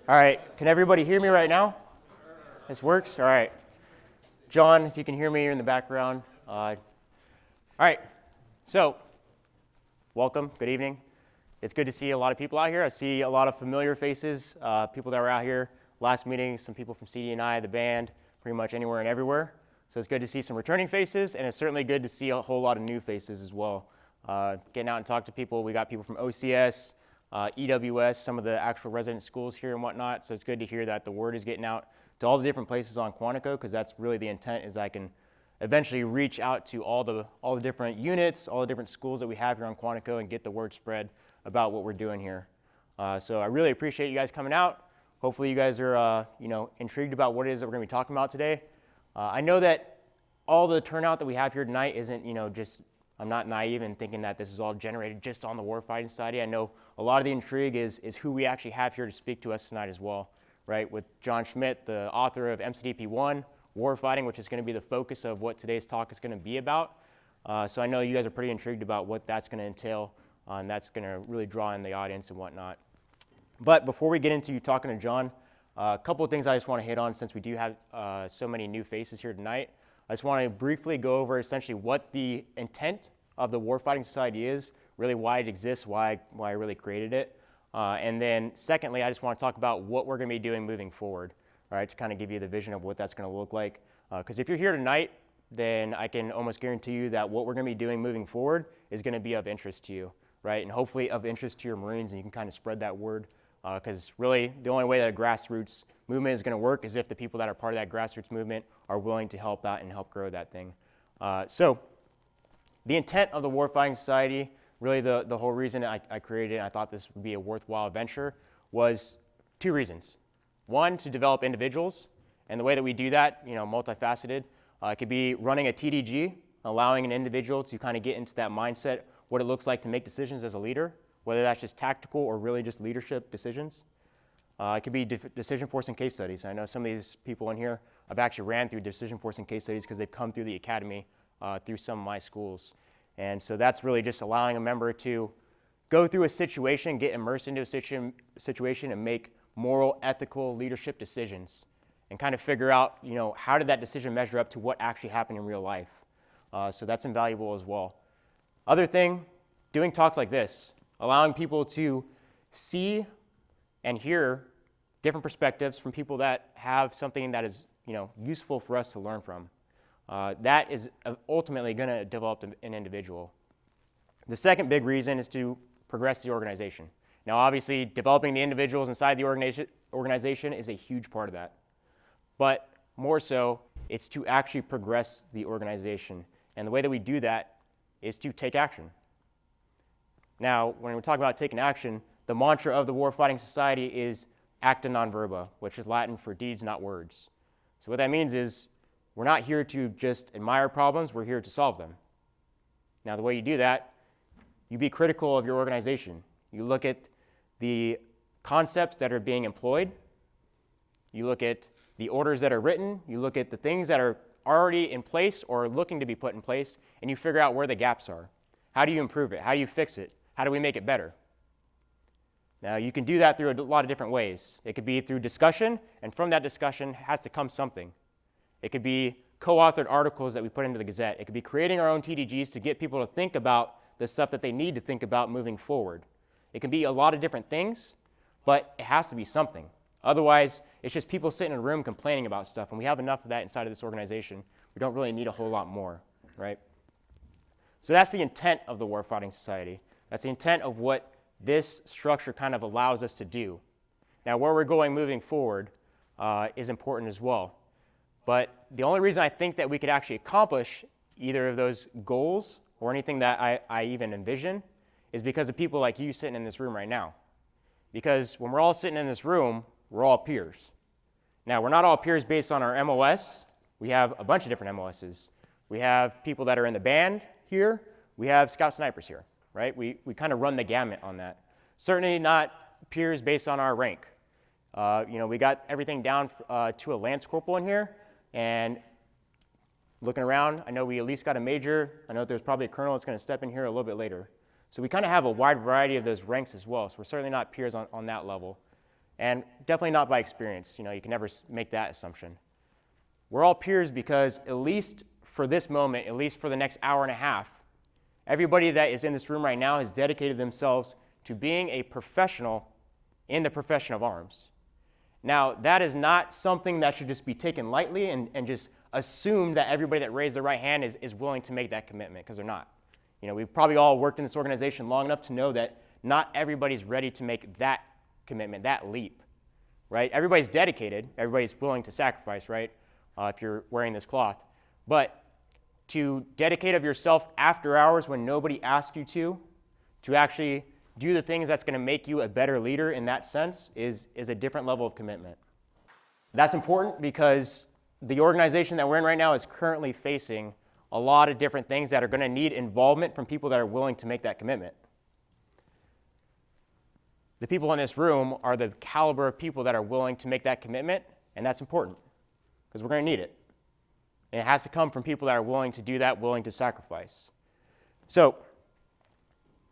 All right, can everybody hear me right now? This works? All right. John, if you can hear me, you're in the background. All right, so welcome, good evening. It's good to see a lot of people out here. I see a lot of familiar faces, people that were out here last meeting, some people from CD&I, the band, pretty much anywhere and everywhere. So it's good to see some returning faces, and it's certainly good to see a whole lot of new faces as well. Getting out and talk to people. We got people from OCS, EWS, some of the actual resident schools here and whatnot. So it's good to hear that the word is getting out to all the different places on Quantico, because that's really the intent, is I can eventually reach out to all the different units, all the different schools that we have here on Quantico, and get the word spread about what we're doing here. So I really appreciate you guys coming out. Hopefully you guys are intrigued about what it is that we're going to be talking about today. I know that all the turnout that we have here tonight isn't, just, I'm not naive in thinking that this is all generated just on the Warfighting Society. I know a lot of the intrigue is who we actually have here to speak to us tonight as well, right? With John Schmitt, the author of MCDP-1 Warfighting, which is going to be the focus of what today's talk is going to be about. So I know you guys are pretty intrigued about what that's going to entail, and that's going to really draw in the audience and whatnot. But before we get into you talking to John, a couple of things I just want to hit on, since we do have so many new faces here tonight. I just want to briefly go over essentially what the intent of the Warfighting Society is, really why it exists, why I really created it. And then secondly, I just want to talk about what we're going to be doing moving forward, all right, to kind of give you the vision of what that's going to look like. Because if you're here tonight, then I can almost guarantee you that what we're going to be doing moving forward is going to be of interest to you, right? And hopefully of interest to your Marines, and you can kind of spread that word. Because really, the only way that a grassroots movement is going to work is if the people that are part of that grassroots movement are willing to help out and help grow that thing. So the intent of the Warfighting Society, really the whole reason I created it, and I thought this would be a worthwhile venture, was two reasons. One, to develop individuals, and the way that we do that, multifaceted. It could be running a TDG, allowing an individual to kind of get into that mindset, what it looks like to make decisions as a leader, whether that's just tactical or really just leadership decisions. It could be decision forcing case studies. I know some of these people in here have actually ran through decision forcing case studies because they've come through the academy through some of my schools. And so that's really just allowing a member to go through a situation, get immersed into a situation, and make moral, ethical leadership decisions, and kind of figure out, how did that decision measure up to what actually happened in real life. So that's invaluable as well. Other thing, doing talks like this, allowing people to see and hear different perspectives from people that have something that is, useful for us to learn from. That is ultimately going to develop an individual. The second big reason is to progress the organization. Now, obviously, developing the individuals inside the organization is a huge part of that. But more so, it's to actually progress the organization. And the way that we do that is to take action. Now, when we're talking about taking action, the mantra of the Warfighting Society is acta non verba, which is Latin for deeds, not words. So what that means is we're not here to just admire problems, we're here to solve them. Now, the way you do that, you be critical of your organization. You look at the concepts that are being employed, you look at the orders that are written, you look at the things that are already in place or looking to be put in place, and you figure out where the gaps are. How do you improve it? How do you fix it? How do we make it better? Now, you can do that through a lot of different ways. It could be through discussion, and from that discussion has to come something. It could be co-authored articles that we put into the Gazette. It could be creating our own TDGs to get people to think about the stuff that they need to think about moving forward. It can be a lot of different things, but it has to be something. Otherwise, it's just people sitting in a room complaining about stuff, and we have enough of that inside of this organization. We don't really need a whole lot more, right? So that's the intent of the Warfighting Society. That's the intent of what this structure kind of allows us to do. Now, where we're going moving forward is important as well. But the only reason I think that we could actually accomplish either of those goals or anything that I even envision is because of people like you sitting in this room right now. Because when we're all sitting in this room, we're all peers. Now, we're not all peers based on our MOS. We have a bunch of different MOSs. We have people that are in the band here. We have scout snipers here, right? We kind of run the gamut on that. Certainly not peers based on our rank. We got everything down to a lance corporal in here, and looking around, I know we at least got a major. I know there's probably a colonel that's going to step in here a little bit later. So we kind of have a wide variety of those ranks as well. So we're certainly not peers on that level. And definitely not by experience. You know, you can never make that assumption. We're all peers because at least for this moment, at least for the next hour and a half, everybody that is in this room right now has dedicated themselves to being a professional in the profession of arms. Now, that is not something that should just be taken lightly and just assume that everybody that raised their right hand is willing to make that commitment, because they're not. You know, we've probably all worked in this organization long enough to know that not everybody's ready to make that commitment, that leap, right? Everybody's dedicated. Everybody's willing to sacrifice, right, if you're wearing this cloth. But to dedicate of yourself after hours when nobody asked you to actually do the things that's going to make you a better leader in that sense is a different level of commitment. That's important because the organization that we're in right now is currently facing a lot of different things that are going to need involvement from people that are willing to make that commitment. The people in this room are the caliber of people that are willing to make that commitment, and that's important because we're going to need it. And it has to come from people that are willing to do that, willing to sacrifice. So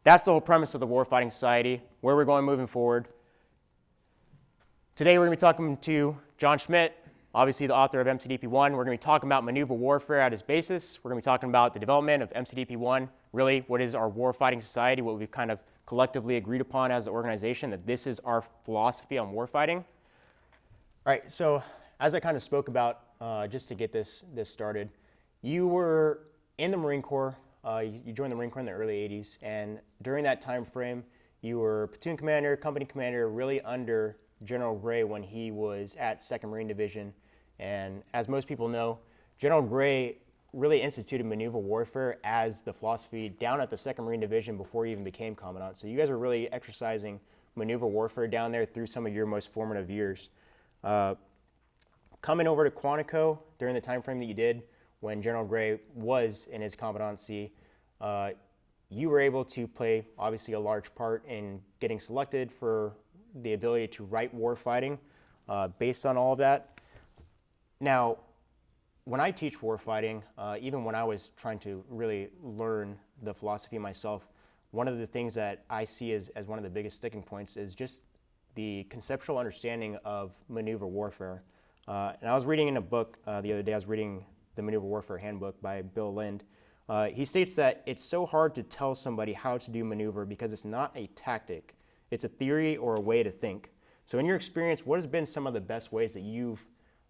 that's the whole premise of the Warfighting Society, where we're going moving forward. Today we're going to be talking to John Schmitt, obviously the author of MCDP-1. We're going to be talking about maneuver warfare at its basis. We're going to be talking about the development of MCDP-1, really what is our Warfighting Society, what we've kind of collectively agreed upon as an organization, that this is our philosophy on warfighting. All right, so as I kind of spoke about, just to get this started, you were in the Marine Corps. You joined the Marine Corps in the early 80s, and during that time frame, you were platoon commander, company commander, really under General Gray when he was at 2nd Marine Division. And as most people know, General Gray really instituted maneuver warfare as the philosophy down at the 2nd Marine Division before he even became Commandant. So you guys were really exercising maneuver warfare down there through some of your most formative years. Coming over to Quantico during the time frame that you did, when General Gray was in his commandancy, you were able to play, obviously, a large part in getting selected for the ability to write warfighting based on all of that. Now, when I teach warfighting, even when I was trying to really learn the philosophy myself, one of the things that I see as one of the biggest sticking points is just the conceptual understanding of maneuver warfare. And I was reading in a book the other day, I was reading the Maneuver Warfare Handbook by Bill Lind. He states that it's so hard to tell somebody how to do maneuver because it's not a tactic. It's a theory or a way to think. So in your experience, what has been some of the best ways that you've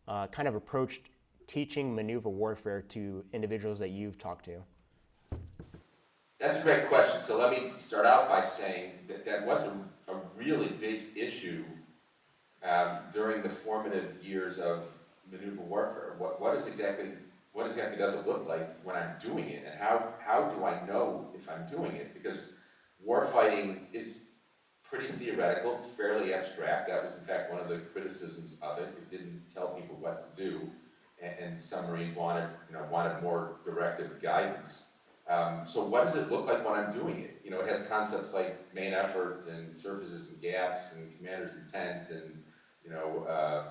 kind of approached teaching maneuver warfare to individuals that you've talked to? That's a great question. So let me start out by saying that was a really big issue during the formative years of maneuver warfare. What exactly does it look like when I'm doing it, and how do I know if I'm doing it? Because warfighting is pretty theoretical, it's fairly abstract. That was in fact one of the criticisms of it. It didn't tell people what to do, and some Marines wanted more directive guidance. So what does it look like when I'm doing it? You know, it has concepts like main effort and surfaces and gaps and commander's intent and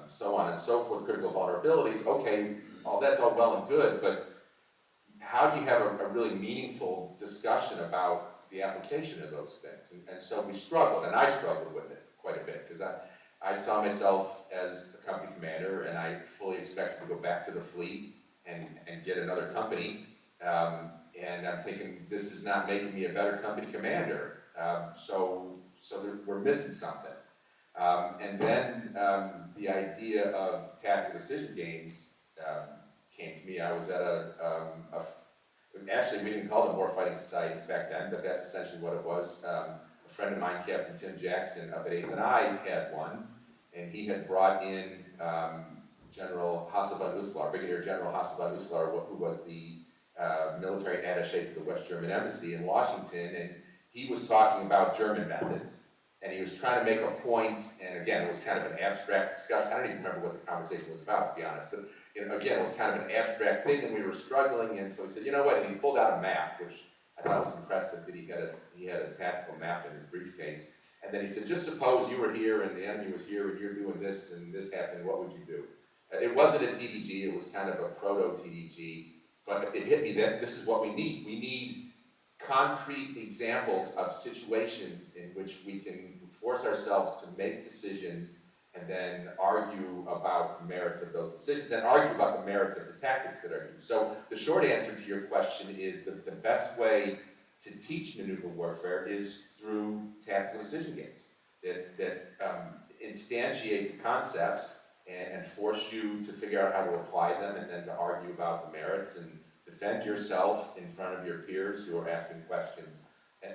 so on and so forth, critical vulnerabilities. Okay, that's all well and good, but how do you have a really meaningful discussion about the application of those things? And so we struggled, and I struggled with it quite a bit, because I saw myself as a company commander, and I fully expected to go back to the fleet and get another company. And I'm thinking, this is not making me a better company commander. So we're missing something. And then the idea of tactical decision games came to me. I was at actually we didn't call them warfighting societies back then, but that's essentially what it was. A friend of mine, Captain Tim Jackson up at 8th and I, had one, and he had brought in General Hasselbad Uslar, Brigadier General Hasselbad Uslar, who was the military attaché to the West German Embassy in Washington, and he was talking about German methods. And he was trying to make a point, and again, it was kind of an abstract discussion. I don't even remember what the conversation was about, to be honest, but again, it was kind of an abstract thing, and we were struggling, and so he said, you know what, and he pulled out a map, which I thought was impressive, that he had a tactical map in his briefcase, and then he said, just suppose you were here, and the enemy was here, and you're doing this, and this happened, what would you do? It wasn't a TDG, it was kind of a proto-TDG, but it hit me that this is what we need. We need concrete examples of situations in which we can force ourselves to make decisions and then argue about the merits of those decisions and argue about the merits of the tactics that are used. So the short answer to your question is that the best way to teach maneuver warfare is through tactical decision games that instantiate the concepts and force you to figure out how to apply them and then to argue about the merits and defend yourself in front of your peers who are asking questions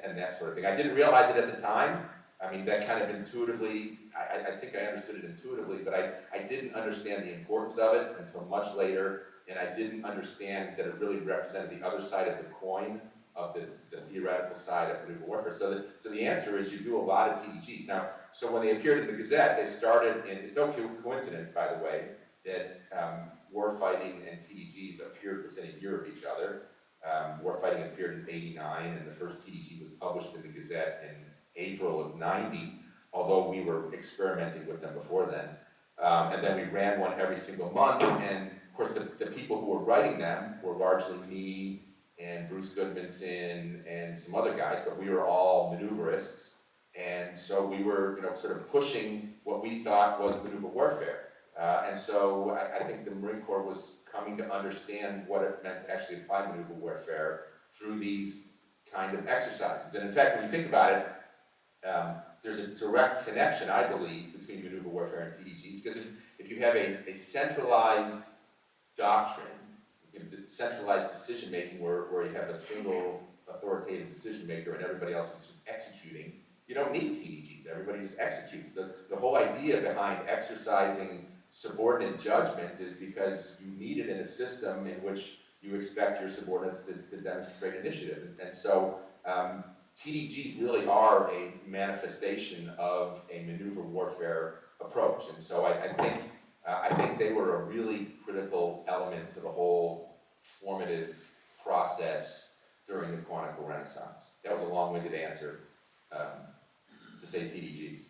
and that sort of thing. I didn't realize it at the time. I mean, that kind of intuitively, I think I understood it intuitively, but I didn't understand the importance of it until much later, and I didn't understand that it really represented the other side of the coin of the theoretical side of maneuver warfare. So the answer is you do a lot of TDGs. Now, so when they appeared in the Gazette, they started in, it's no coincidence, by the way, that warfighting and TDGs appeared within a year of each other. Warfighting appeared in '89, and the first TDG was published in the Gazette in April of '90, although we were experimenting with them before then. And then we ran one every single month, and of course the people who were writing them were largely me and Bruce Goodmanson and some other guys, but we were all maneuverists, and so we were sort of pushing what we thought was maneuver warfare. And so I think the Marine Corps was coming to understand what it meant to actually apply maneuver warfare through these kind of exercises. And in fact, when you think about it, there's a direct connection, I believe, between maneuver warfare and TDGs, because if you have a centralized doctrine, centralized decision making where you have a single authoritative decision maker and everybody else is just executing, you don't need TDGs, everybody just executes. The whole idea behind exercising subordinate judgment is because you need it in a system in which you expect your subordinates to demonstrate initiative. And so TDGs really are a manifestation of a maneuver warfare approach. And so I think they were a really critical element to the whole formative process during the Quantico Renaissance. That was a long-winded answer to say TDGs.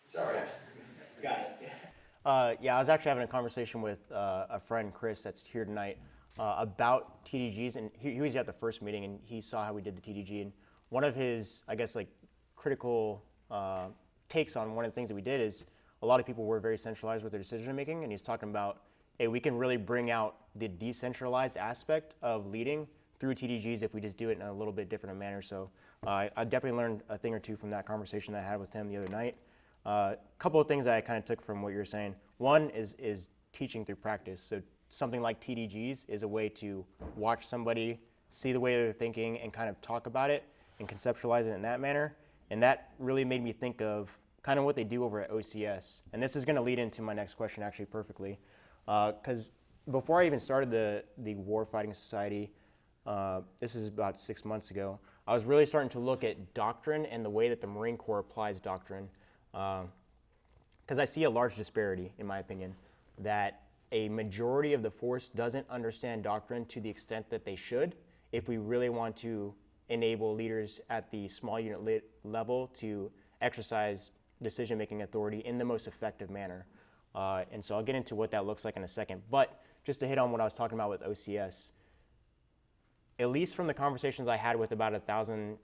Sorry. Got it. Yeah, I was actually having a conversation with a friend, Chris, that's here tonight, about TDGs, and he was at the first meeting, and he saw how we did the TDG, and one of his, I guess, like critical takes on one of the things that we did is a lot of people were very centralized with their decision making, and he's talking about, hey, we can really bring out the decentralized aspect of leading through TDGs if we just do it in a little bit different manner. So I definitely learned a thing or two from that conversation that I had with him the other night. A couple of things that I kind of took from what you're saying. One is teaching through practice. So something like TDGs is a way to watch somebody, see the way they're thinking, and kind of talk about it and conceptualize it in that manner. And that really made me think of kind of what they do over at OCS. And this is going to lead into my next question actually perfectly. Because before I even started the Warfighting Society, this is about 6 months ago, I was really starting to look at doctrine and the way that the Marine Corps applies doctrine. Because I see a large disparity, in my opinion, that a majority of the force doesn't understand doctrine to the extent that they should if we really want to enable leaders at the small unit level to exercise decision-making authority in the most effective manner. And so I'll get into what that looks like in a second. But just to hit on what I was talking about with OCS, at least from the conversations I had with about 100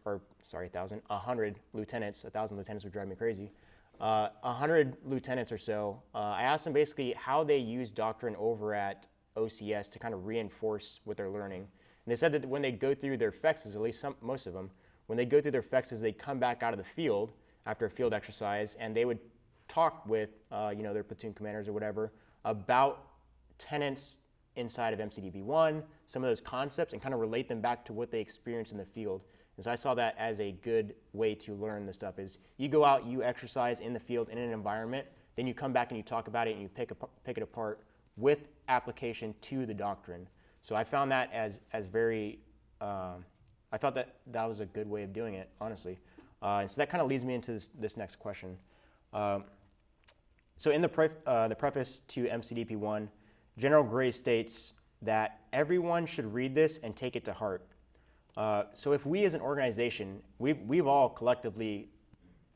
lieutenants, 1,000 lieutenants would drive me crazy, 100 lieutenants or so, I asked them basically how they use doctrine over at OCS to kind of reinforce what they're learning. And they said that when they go through their FEXs, at least most of them, when they go through their FEXs, they come back out of the field after a field exercise, and they would talk with their platoon commanders or whatever about tenets inside of MCDP-1, some of those concepts, and kind of relate them back to what they experienced in the field. And so I saw that as a good way to learn this stuff is you go out, you exercise in the field in an environment, then you come back and you talk about it and you pick it apart with application to the doctrine. So I found that as very, I felt that was a good way of doing it, honestly. And so that kind of leads me into this next question. So in the preface to MCDP-1, General Gray states that everyone should read this and take it to heart. So if we as an organization, we've all collectively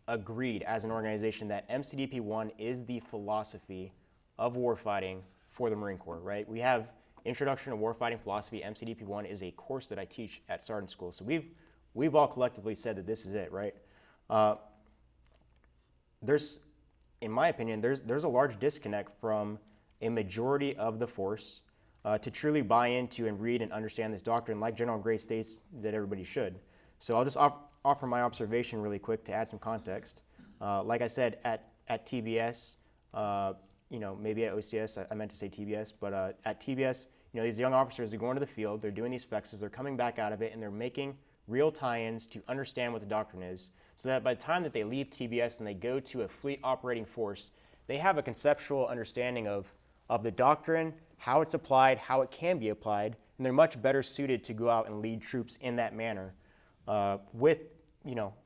agreed as an organization that MCDP-1 is the philosophy of warfighting for the Marine Corps, right? We have Introduction to Warfighting Philosophy. MCDP-1 is a course that I teach at Sergeant School. So we've all collectively said that this is it, right? There's in my opinion, there's a large disconnect from a majority of the force to truly buy into and read and understand this doctrine like General Gray states that everybody should. So I'll just offer my observation really quick to add some context. Like I said, at TBS, maybe at OCS, I meant to say TBS, but at TBS, these young officers are going to the field, they're doing these flexes, they're coming back out of it, and they're making real tie-ins to understand what the doctrine is, so that by the time that they leave TBS and they go to a fleet operating force, they have a conceptual understanding of the doctrine, how it's applied, how it can be applied, and they're much better suited to go out and lead troops in that manner with,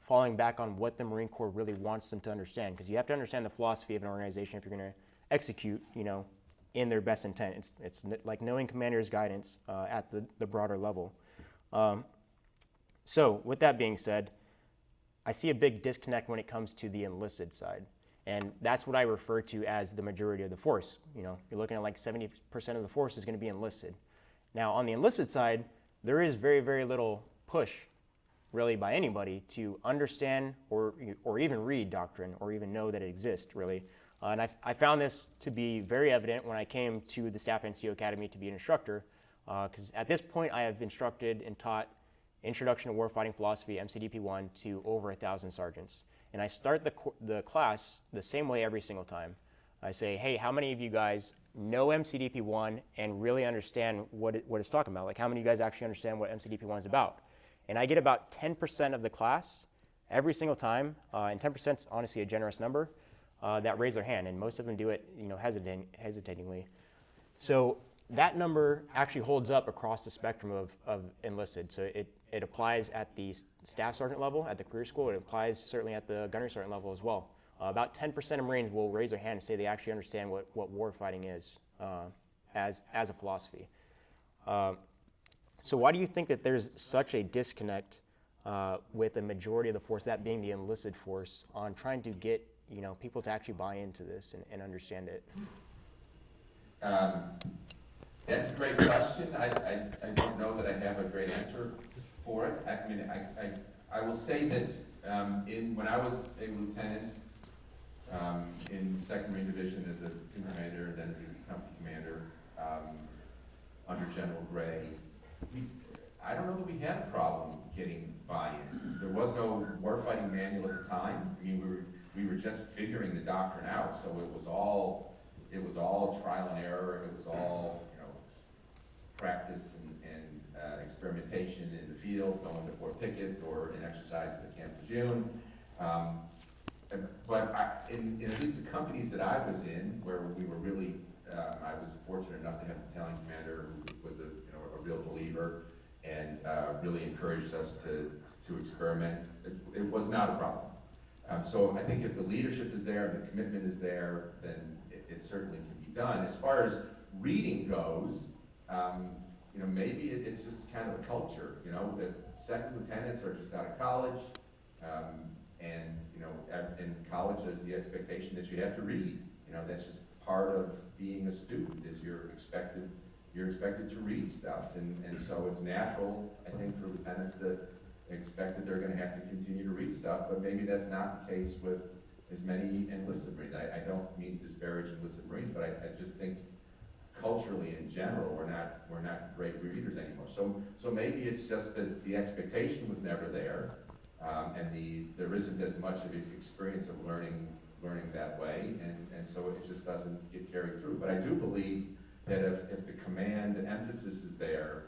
falling back on what the Marine Corps really wants them to understand, because you have to understand the philosophy of an organization if you're going to execute, in their best intent. It's like knowing commander's guidance at the broader level. So with that being said, I see a big disconnect when it comes to the enlisted side. And that's what I refer to as the majority of the force. You're looking at like 70% of the force is going to be enlisted. Now on the enlisted side, there is very, very little push really by anybody to understand or even read doctrine or even know that it exists really. And I found this to be very evident when I came to the Staff NCO Academy to be an instructor, because at this point I have instructed and taught Introduction to Warfighting Philosophy, MCDP-1, to over 1,000 sergeants. And I start the class the same way every single time. I say, hey, how many of you guys know MCDP-1 and really understand what it's talking about? Like, how many of you guys actually understand what MCDP-1 is about? And I get about 10% of the class every single time, and 10% is honestly a generous number, that raise their hand, and most of them do it, hesitatingly. So that number actually holds up across the spectrum of enlisted. So it applies at the staff sergeant level, at the career school. It applies certainly at the gunnery sergeant level as well. About 10% of Marines will raise their hand and say they actually understand what warfighting is as a philosophy. So why do you think that there's such a disconnect with a majority of the force, that being the enlisted force, on trying to get people to actually buy into this and understand it? That's a great question. I don't know that I have a great answer for it. I will say that when I was a lieutenant in 2nd Marine Division as a platoon commander, then as a company commander under General Gray, I don't know that we had a problem getting buy-in. There was no warfighting manual at the time. We were just figuring the doctrine out, so it was all trial and error. It was all practice and experimentation in the field, going to Fort Pickett or in exercises at Camp Lejeune. But in at least the companies that I was in, where we were really, I was fortunate enough to have a battalion commander who was a real believer and really encouraged us to experiment. It was not a problem. So I think if the leadership is there and the commitment is there, then it certainly can be done. As far as reading goes, maybe it's just kind of a culture, that second lieutenants are just out of college, and in college there's the expectation that you have to read. That's just part of being a student, is you're expected to read stuff, and so it's natural, I think, for lieutenants to expect that they're going to have to continue to read stuff, but maybe that's not the case with as many enlisted Marines. I don't mean to disparage enlisted Marines, but I just think culturally in general, we're not great readers anymore. So maybe it's just that the expectation was never there, and there isn't as much of an experience of learning that way, and so it just doesn't get carried through. But I do believe that if the command emphasis is there,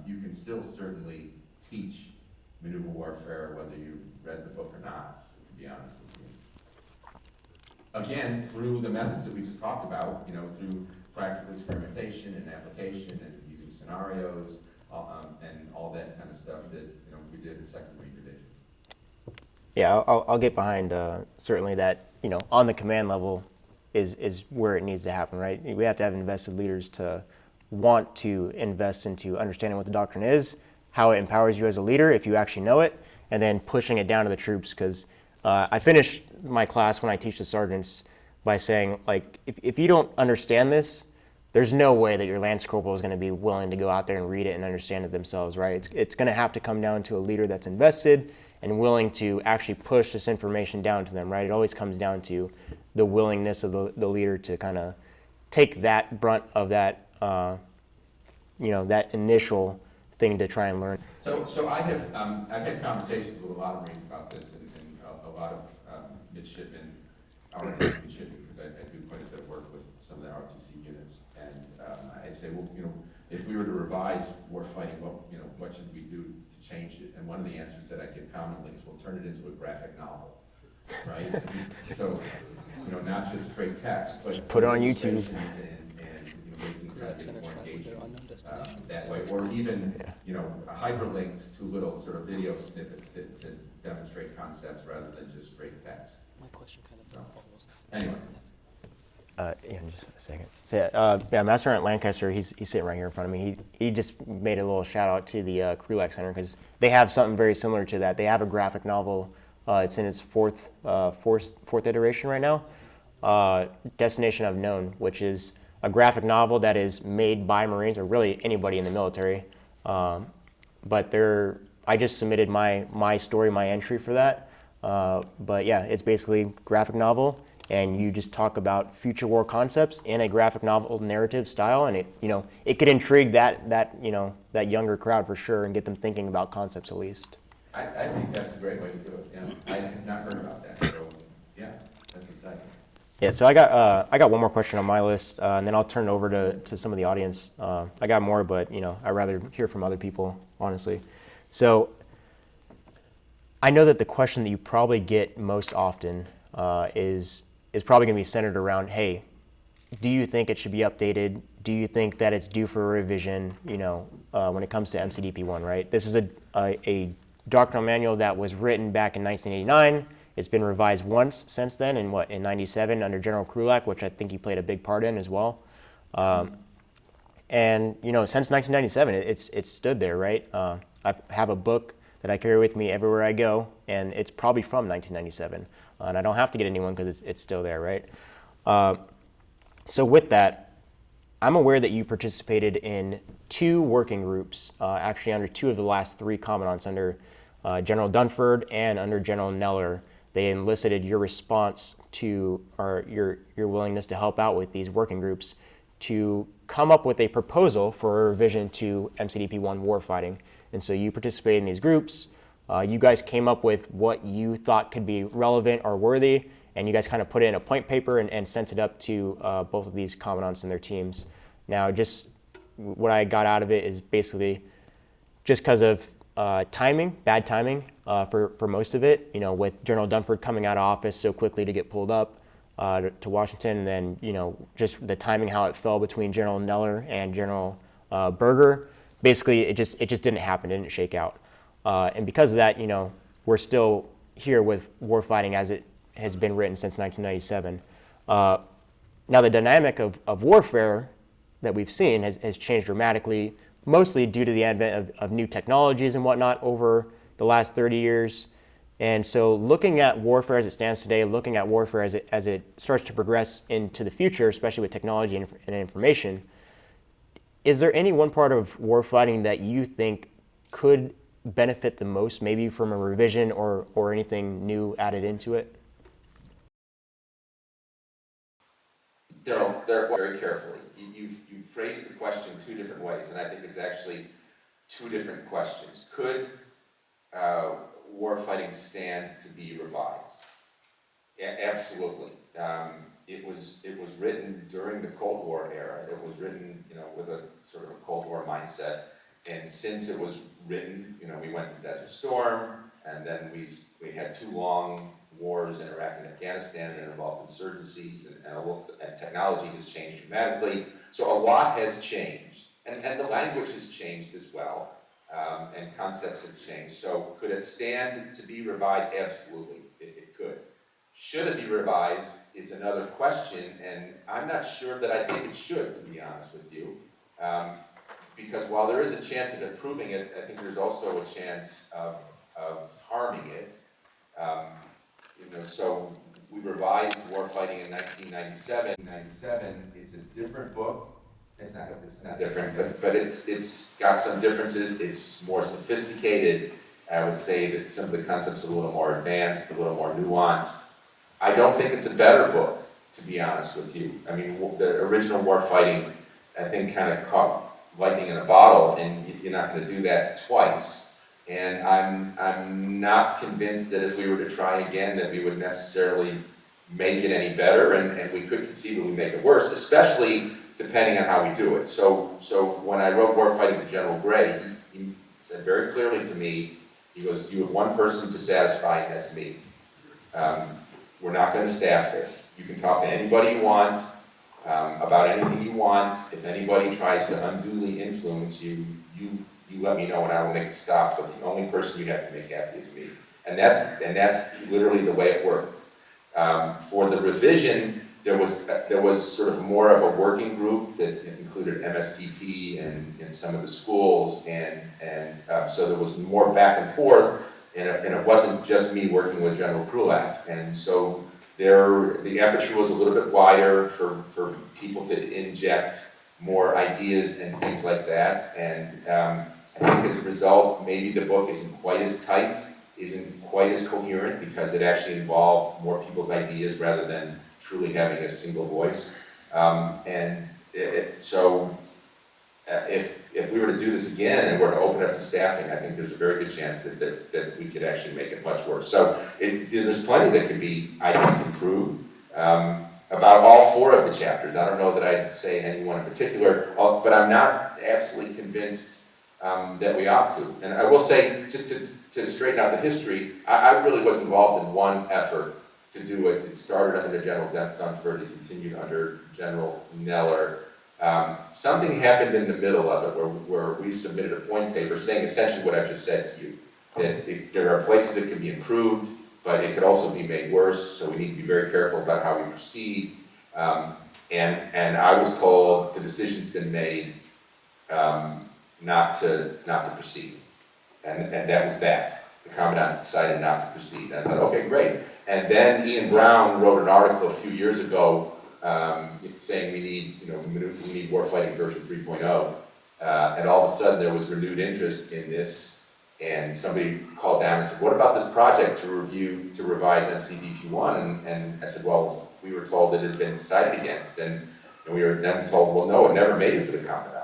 you can still certainly teach maneuver warfare whether you read the book or not, to be honest with you. Again, through the methods that we just talked about, through practical experimentation and application and using scenarios and all that kind of stuff that we did in 2nd Marine Division. Yeah, I'll get behind certainly that on the command level is where it needs to happen, right? We have to have invested leaders to want to invest into understanding what the doctrine is, how it empowers you as a leader if you actually know it, and then pushing it down to the troops. Because I finish my class when I teach the sergeants by saying, like, if you don't understand this, there's no way that your Lance Corporal is going to be willing to go out there and read it and understand it themselves, right? It's going to have to come down to a leader that's invested and willing to actually push this information down to them, right? It always comes down to the willingness of the leader to kind of take that brunt of that, that initial thing to try and learn. So I've had conversations with a lot of Marines about this, and a lot of midshipmen, ROTC midshipmen, because I do quite a bit of work with some of the ROTC units, and I say, well, if we were to revise warfighting, what should we do to change it? And one of the answers that I get commonly is, well, turn it into a graphic novel, right? So, not just straight text, but put it on YouTube. Making it more engaging that way, or even hyperlinks to little sort of video snippets to demonstrate concepts rather than just straight text. My question kind of follows that. Anyway. Just a second. So Master Sergeant Lancaster, he's sitting right here in front of me. He just made a little shout out to the Krulak Center because they have something very similar to that. They have a graphic novel. It's in its fourth iteration right now. Destination Unknown, which is a graphic novel that is made by Marines or really anybody in the military. But I just submitted my story, my entry for that. But yeah, it's basically graphic novel, and you just talk about future war concepts in a graphic novel narrative style, and it could intrigue that younger crowd for sure and get them thinking about concepts at least. I think that's a great way to do it. Yeah, I have not heard about that, so yeah, that's exciting. Yeah, so I got one more question on my list, and then I'll turn it over to some of the audience. I got more, but I'd rather hear from other people, honestly. So I know that the question that you probably get most often is probably going to be centered around, hey, do you think it should be updated? Do you think that it's due for a revision? When it comes to MCDP-1, right? This is a doctrinal manual that was written back in 1989. It's been revised once since then, in 97 under General Krulak, which I think he played a big part in as well. And since 1997, it's stood there, right? I have a book that I carry with me everywhere I go, and it's probably from 1997. And I don't have to get a new one because it's still there, right? So with that, I'm aware that you participated in 2 working groups, actually under 2 of the last 3 commandants, under General Dunford and under General Neller. They enlisted your response to, or your willingness to help out with these working groups to come up with a proposal for a revision to MCDP-1 Warfighting. And so you participated in these groups. You guys came up with what you thought could be relevant or worthy, and you guys kind of put it in a point paper and sent it up to both of these commandants and their teams. Now, just what I got out of it is basically just because of bad timing for most of it, with General Dunford coming out of office so quickly to get pulled up to Washington, and then, just the timing, how it fell between General Neller and General Berger. Basically, it just didn't happen, it didn't shake out. And because of that, we're still here with warfighting as it has been written since 1997. Now, the dynamic of warfare that we've seen has changed dramatically, mostly due to the advent of new technologies and whatnot over the last 30 years. And so looking at warfare as it stands today, looking at warfare as it starts to progress into the future, especially with technology and information, is there any one part of warfighting that you think could benefit the most, maybe from a revision or anything new added into it? Daryl, very carefully. You phrased the question 2 different ways, and I think it's actually 2 different questions. Could warfighting stand to be revised? Absolutely. It was written during the Cold War era. It was written, with a sort of a Cold War mindset. And since it was written, we went to Desert Storm, and then we had 2 long wars in Iraq and Afghanistan that involved insurgencies, and technology has changed dramatically. So a lot has changed, and the language has changed as well, and concepts have changed. So could it stand to be revised? Absolutely, it could. Should it be revised is another question, and I'm not sure that I think it should, to be honest with you. Because while there is a chance of improving it, I think there's also a chance of harming it. So we revised Warfighting in 1997. 1997 is a different book. It's not different, but it's got some differences. It's more sophisticated. I would say that some of the concepts are a little more advanced, a little more nuanced. I don't think it's a better book, to be honest with you. I mean, the original Warfighting, I think, kind of caught lightning in a bottle, and you're not going to do that twice. And I'm not convinced that if we were to try again, that we would necessarily make it any better, and we could conceivably make it worse, especially depending on how we do it. So when I wrote Warfighting to General Gray, he said very clearly to me, he goes, you have one person to satisfy, and that's me. We're not going to staff this. You can talk to anybody you want, about anything you want. If anybody tries to unduly influence you, you let me know and I will make it stop, but the only person you have to make happy is me. And that's literally the way it worked. For the revision, there was sort of more of a working group that included MSDP and some of the schools, and so there was more back and forth, and it wasn't just me working with General Krulak. And so the aperture was a little bit wider for people to inject more ideas and things like that. And I think as a result, maybe the book isn't quite as tight, isn't quite as coherent, because it actually involved more people's ideas rather than truly having a single voice. So if we were to do this again and were to open up to staffing, I think there's a very good chance that we could actually make it much worse. So there's plenty that could be, I think, improved. About all 4 of the chapters, I don't know that I'd say any one in particular, but I'm not absolutely convinced that we ought to. And I will say, just to straighten out the history, I really was involved in one effort to do it. It started under General Dunford, it continued under General Neller. Something happened in the middle of it where we submitted a point paper saying essentially what I've just said to you, that there are places that can be improved, but it could also be made worse, so we need to be very careful about how we proceed. And I was told the decision's been made not to proceed. And that was that. The Commandants decided not to proceed. And I thought, okay, great. And then Ian Brown wrote an article a few years ago saying we need warfighting version 3.0. And all of a sudden there was renewed interest in this. And somebody called down and said, what about this project to revise MCDP-1? And I said, well, we were told that it had been decided against. And we were then told, well, no, it never made it to the Commandant.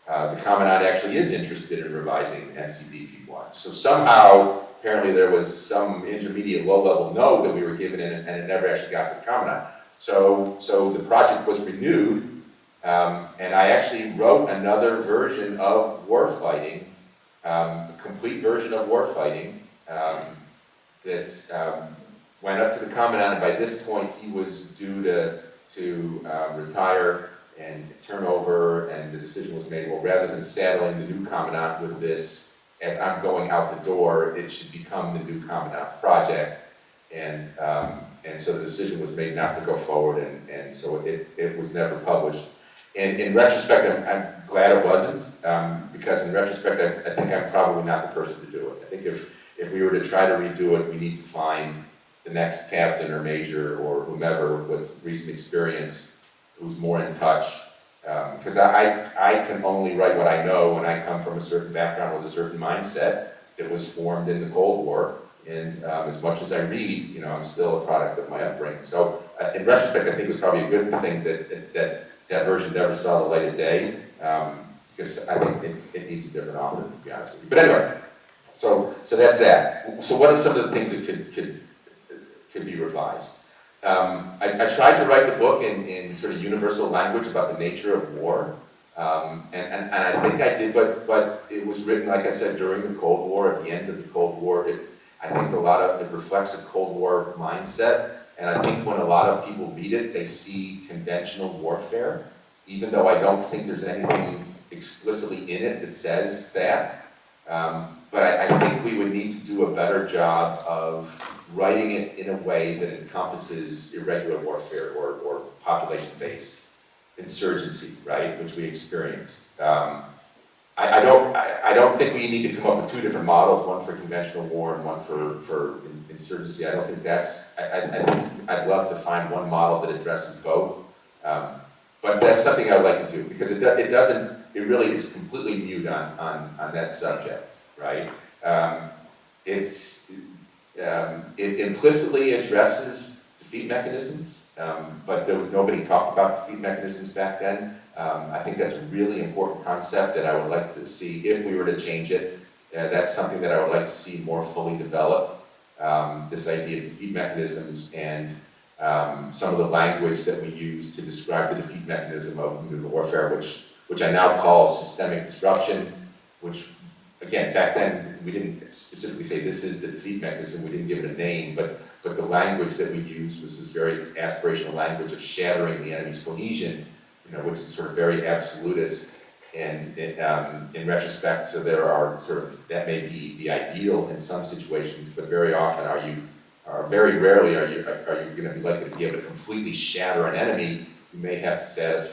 The Commandant actually is interested in revising MCDP-1. So somehow, apparently there was some intermediate low-level no that we were given, and it never actually got to the Commandant. So the project was renewed, and I actually wrote another version of warfighting, a complete version of warfighting, that went up to the Commandant, and by this point he was due to retire and turn over, and the decision was made, well, rather than saddling the new Commandant with this, as I'm going out the door, it should become the new Commandant's project. And so the decision was made not to go forward, and so it was never published. And in retrospect, I'm glad it wasn't, because in retrospect, I think I'm probably not the person to do it. I think if we were to try to redo it, we need to find the next captain or major or whomever with recent experience who's more in touch, because I can only write what I know, and I come from a certain background with a certain mindset that was formed in the Cold War, and as much as I read, I'm still a product of my upbringing. So in retrospect, I think it was probably a good thing that version never saw the light of day, because I think it needs a different author, to be honest with you. But anyway, so that's that. So what are some of the things that could be revised? I tried to write the book in sort of universal language about the nature of war, and I think I did, but it was written, like I said, during the Cold War, at the end of the Cold War. I think it reflects a Cold War mindset, and I think when a lot of people read it, they see conventional warfare, even though I don't think there's anything explicitly in it that says that. But I think we would need to do a better job of writing it in a way that encompasses irregular warfare or population-based insurgency, right, which we experienced. I don't think we need to come up with 2 different models, one for conventional war and one for insurgency. I don't think that's, I think I'd love to find one model that addresses both. But that's something I'd like to do, because it really is completely mute on that subject, right? It implicitly addresses defeat mechanisms, but nobody talked about defeat mechanisms back then. I think that's a really important concept that I would like to see, if we were to change it, that's something that I would like to see more fully developed, this idea of defeat mechanisms and some of the language that we use to describe the defeat mechanism of maneuver warfare, which I now call systemic disruption, which, again, back then we didn't specifically say this is the defeat mechanism, we didn't give it a name, but the language that we used was this very aspirational language of shattering the enemy's cohesion, which is sort of very absolutist, and in retrospect, so there are sort of, that may be the ideal in some situations, but very often very rarely are you going to be likely to be able to completely shatter an enemy. You may have to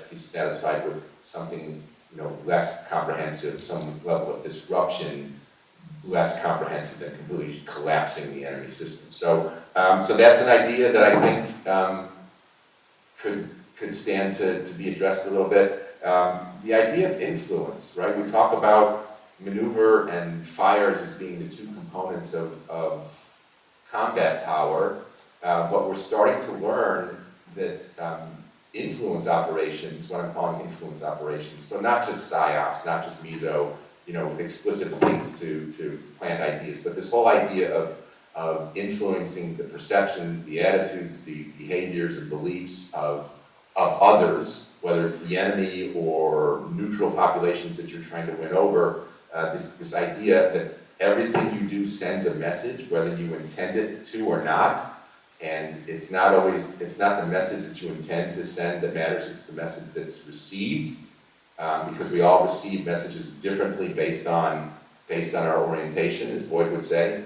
be satisfied with something less comprehensive, some level of disruption, less comprehensive than completely collapsing the enemy system. So that's an idea that I think could stand to be addressed a little bit. The idea of influence, right? We talk about maneuver and fires as being the two components of combat power, but we're starting to learn that influence operations, what I'm calling influence operations, so not just PSYOPs, not just meso, explicit things to plant ideas, but this whole idea of influencing the perceptions, the attitudes, the behaviors and beliefs of others, whether it's the enemy or neutral populations that you're trying to win over, this idea that everything you do sends a message, whether you intend it to or not, and it's not the message that you intend to send that matters, it's the message that's received, because we all receive messages differently based on our orientation, as Boyd would say.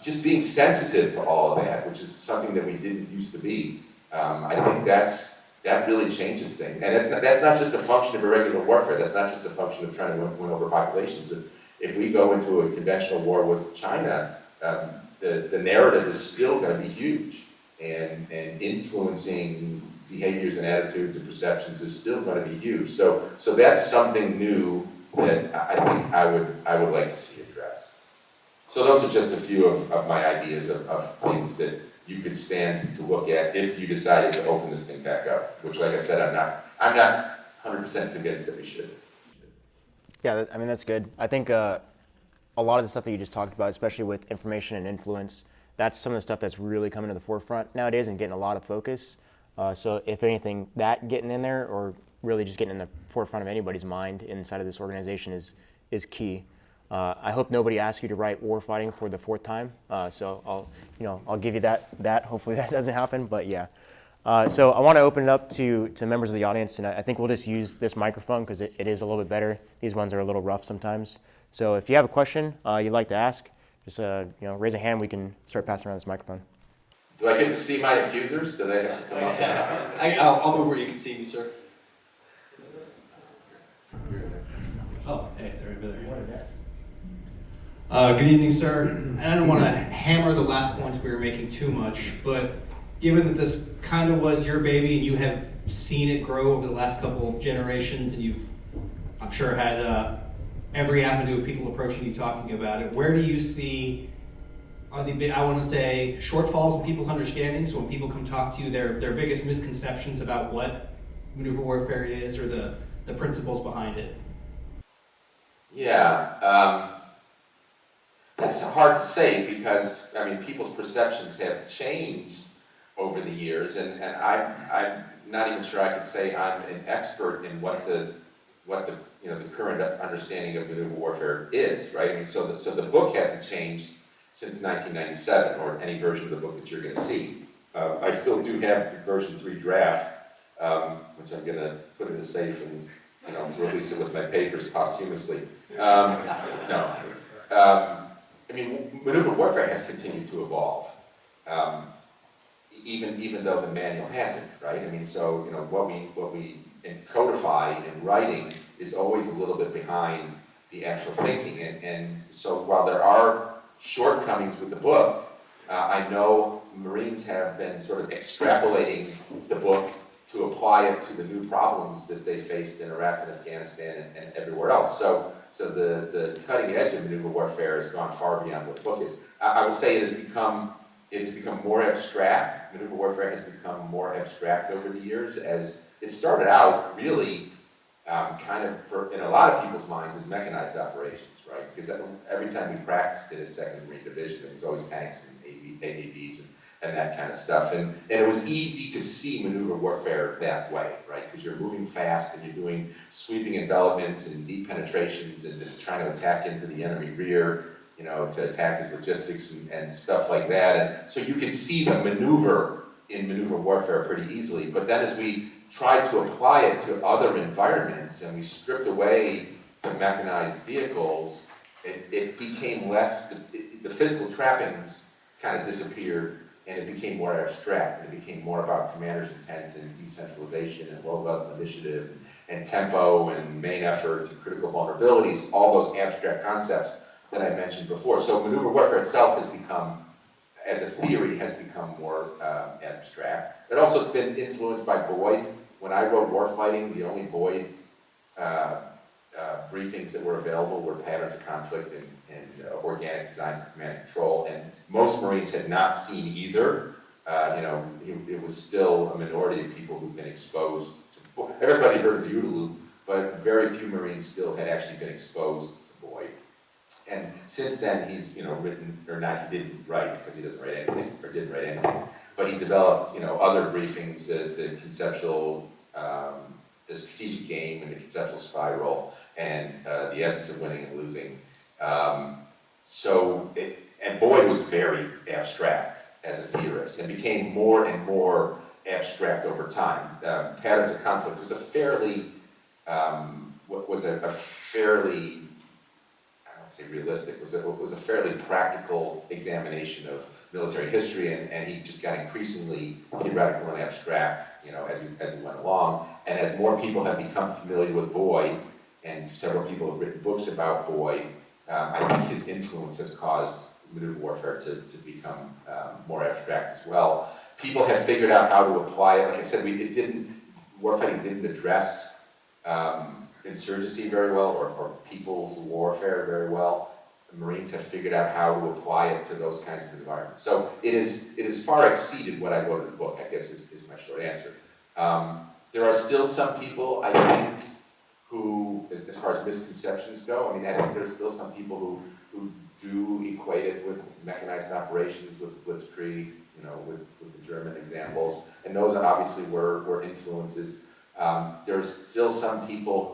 Just being sensitive to all of that, which is something that we didn't used to be. I think that really changes things. And that's not just a function of irregular warfare, that's not just a function of trying to win over populations. If we go into a conventional war with China, the narrative is still going to be huge, and influencing behaviors and attitudes and perceptions is still going to be huge. So that's something new that I think I would like to see addressed. So those are just a few of my ideas of things that you could stand to look at if you decided to open this thing back up, which, like I said, I'm not 100% convinced that we should. Yeah, I mean, that's good. I think a lot of the stuff that you just talked about, especially with information and influence, that's some of the stuff that's really coming to the forefront nowadays and getting a lot of focus. So if anything, that getting in there, or really just getting in the forefront of anybody's mind inside of this organization is key. I hope nobody asks you to write warfighting for the fourth time. So I'll give you that. Hopefully that doesn't happen, but yeah. So I want to open it up to members of the audience, and I think we'll just use this microphone because it is a little bit better. These ones are a little rough sometimes. So if you have a question you'd like to ask, just raise a hand. We can start passing around this microphone. Do I get to see my accusers? Do they have to come up? I'll move where you can see me, sir. Oh, hey, there you go. Good evening, sir. And I don't want to hammer the last points we were making too much, but given that this kind of was your baby and you have seen it grow over the last couple generations, and you've, I'm sure, had every avenue of people approaching you talking about it, where do you see, I want to say, shortfalls in people's understanding? So when people come talk to you, their biggest misconceptions about what maneuver warfare is, or the principles behind it? Yeah, that's hard to say because, I mean, people's perceptions have changed over the years, and I'm not even sure I could say I'm an expert in what the current understanding of maneuver warfare is, right? I mean, so the book hasn't changed since 1997, or any version of the book that you're going to see. I still do have the version 3 draft, which I'm going to put in a safe and release it with my papers posthumously. I mean, maneuver warfare has continued to evolve, even though the manual hasn't, right? I mean, so what we codify in writing is always a little bit behind the actual thinking, and so while there are shortcomings with the book, I know Marines have been sort of extrapolating the book to apply it to the new problems that they faced in Iraq and Afghanistan and everywhere else. So the cutting edge of maneuver warfare has gone far beyond what the book is. I would say it has become more abstract maneuver warfare has become more abstract over the years, as it started out really kind of, in a lot of people's minds, as mechanized operations, right? Because every time we practiced it as 2nd Marine Division, it was always tanks and AAVs and that kind of stuff. And it was easy to see maneuver warfare that way, right? Because you're moving fast and you're doing sweeping envelopments and deep penetrations and trying to attack into the enemy rear, you know, to attack his logistics and stuff like that. And so you could see the maneuver in maneuver warfare pretty easily. But then as we tried to apply it to other environments and we stripped away the mechanized vehicles, it became less, the physical trappings kind of disappeared, and it became more abstract, and it became more about commander's intent and decentralization and low-level initiative and tempo and main effort and critical vulnerabilities, all those abstract concepts that I mentioned before. So maneuver warfare itself has become, as a theory, has become more abstract. But also it's been influenced by Boyd. When I wrote Warfighting, the only Boyd briefings that were available were patterns of conflict and organic design for command and control, and most Marines had not seen either. You know, it was still a minority of people who've been exposed to, everybody heard of the OODA loop, but very few Marines still had actually been exposed to Boyd. And since then, he's, you know, written, or not, he didn't write, because he doesn't write anything, or didn't write anything, but he developed, you know, other briefings, the conceptual, the strategic game and the conceptual spiral, and the essence of winning and losing. And Boyd was very abstract as a theorist, and became more and more abstract over time. Patterns of conflict was a fairly, fairly, I don't say realistic, was a fairly practical examination of military history, and he just got increasingly theoretical and abstract, you know, as he went along. And as more people have become familiar with Boyd, and several people have written books about Boyd, I think his influence has caused maneuver warfare to become more abstract as well. People have figured out how to apply it. Like I said, warfighting didn't address insurgency very well, or people's warfare very well. The Marines have figured out how to apply it to those kinds of environments. So it is far exceeded what I wrote in the book, I guess is my short answer. There are still some people, I think, who, as far as misconceptions go, I mean, I think there's still some people who do equate it with mechanized operations, with Blitzkrieg, you know, with the German examples, and those obviously were influences. There's still some people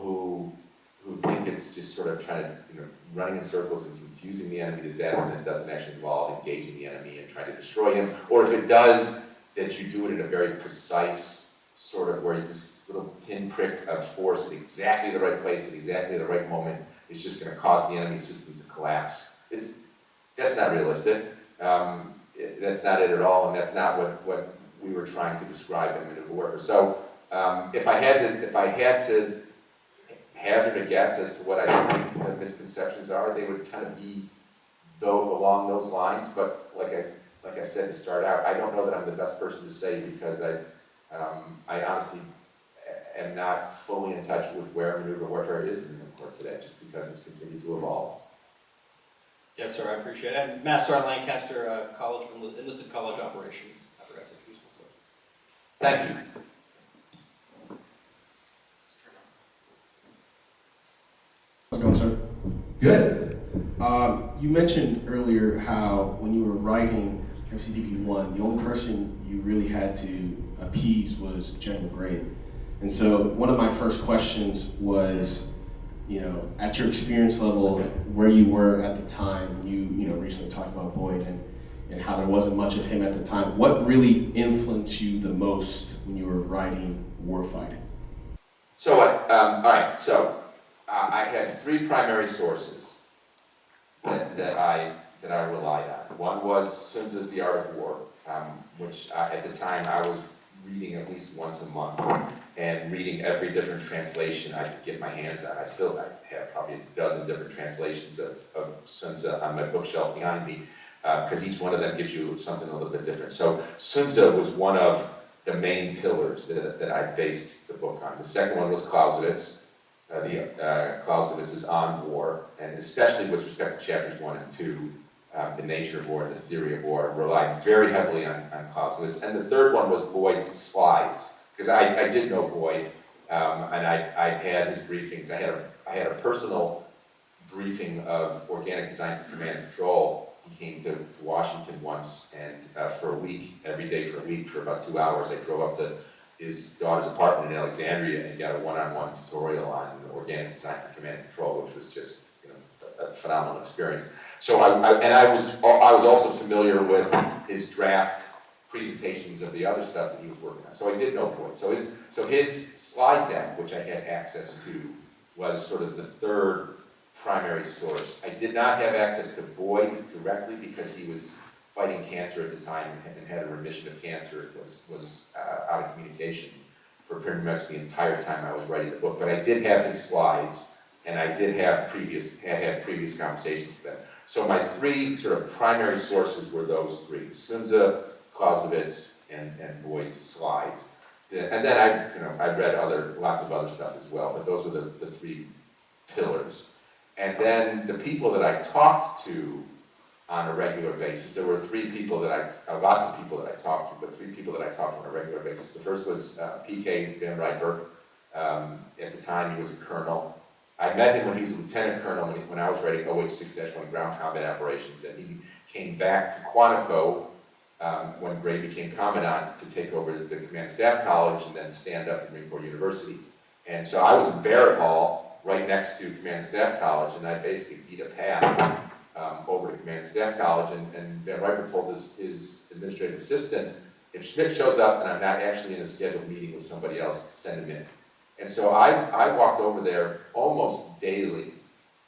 who think it's just sort of trying to, you know, running in circles and confusing the enemy to death, and it doesn't actually involve engaging the enemy and trying to destroy him, or if it does, that you do it in a very precise sort of, where this little pinprick of force at exactly the right place at exactly the right moment is just going to cause the enemy system to collapse. That's not realistic. That's not it at all, and that's not what we were trying to describe in maneuver warfare. So if I had to hazard a guess as to what I think the misconceptions are, they would kind of be along those lines. But like I said to start out, I don't know that I'm the best person to say, because I honestly am not fully in touch with where maneuver warfare is in the Corps today, just because it's continued to evolve. Yes, sir, I appreciate it. And Master on Lancaster College, enlisted college operations. I forgot to introduce myself. Thank you. How's it going, sir? Good. You mentioned earlier how when you were writing MCDP-1, the only person you really had to appease was General Gray. And so one of my first questions was, you know, at your experience level, where you were at the time. You know, recently talked about Boyd and how there wasn't much of him at the time. What really influenced you the most when you were writing Warfighting? So, all right, so I had three primary sources that I relied on. One was Sun Tzu's The Art of War, which at the time I was reading at least once a month, and reading every different translation I could get my hands on. I have probably a dozen different translations of Sun Tzu on my bookshelf behind me, because each one of them gives you something a little bit different. So Sun Tzu was one of the main pillars that I based the book on. The second one was Clausewitz. Clausewitz is On War, and especially with respect to chapters 1 and 2, the nature of war and the theory of war, relied very heavily on Clausewitz. And the third one was Boyd's slides, because I did know Boyd, and I had his briefings. I had a personal briefing of organic design for command and control. He came to Washington once, and for a week, every day for a week, for about 2 hours, I drove up to his daughter's apartment in Alexandria and got a one-on-one tutorial on organic design for command and control, which was just a phenomenal experience. So I was also familiar with his draft presentations of the other stuff that he was working on. So I did know Boyd. So his slide deck, which I had access to, was sort of the third primary source. I did not have access to Boyd directly because he was fighting cancer at the time and had a remission of cancer. It was out of communication for pretty much the entire time I was writing the book. But I did have his slides, and I did have previous conversations with them. So my three sort of primary sources were those three: Sun Tzu, Clausewitz, and Boyd's slides. And then I read lots of other stuff as well, but those were the three pillars. And then the people that I talked to on a regular basis, there were lots of people that I talked to, but three people that I talked to on a regular basis. The first was P.K. Van Riper. At the time, he was a colonel. I met him when he was a lieutenant colonel when I was writing OH-6-1 Ground Combat Operations, and he came back to Quantico when Gray became Commandant to take over the Command Staff College and then stand up at Marine Corps University. And so I was in Barrett Hall, right next to Command Staff College, and I basically beat a path over to Command Staff College, and Van Riper told his administrative assistant, if Schmitt shows up and I'm not actually in a scheduled meeting with somebody else, send him in. And so I walked over there almost daily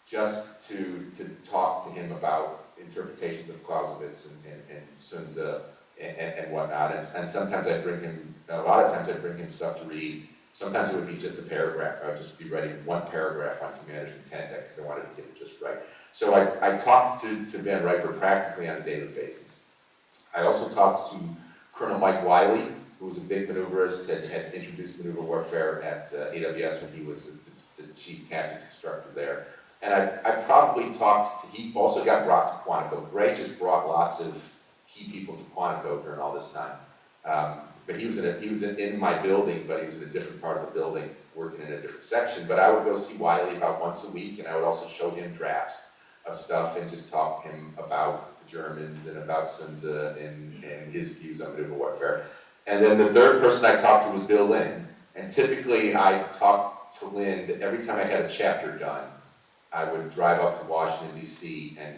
just to talk to him about interpretations of Clausewitz and Sun Tzu and whatnot. And sometimes a lot of times I'd bring him stuff to read. Sometimes it would be just a paragraph. I would just be writing one paragraph on Commander's Intent Deck because I wanted to get it just right. So I talked to Van Riper practically on a daily basis. I also talked to Colonel Mike Wiley, who was a big maneuverist, had introduced maneuver warfare at AWS when he was the chief tactics instructor there. And I probably he also got brought to Quantico. Gray just brought lots of key people to Quantico during all this time. But he was in my building, but he was in a different part of the building, working in a different section. But I would go see Wiley about once a week, and I would also show him drafts of stuff and just talk to him about the Germans and about Sun Tzu and his views on maneuver warfare. And then the third person I talked to was Bill Lind. And typically I talked to Lind every time I had a chapter done. I would drive up to Washington, D.C., and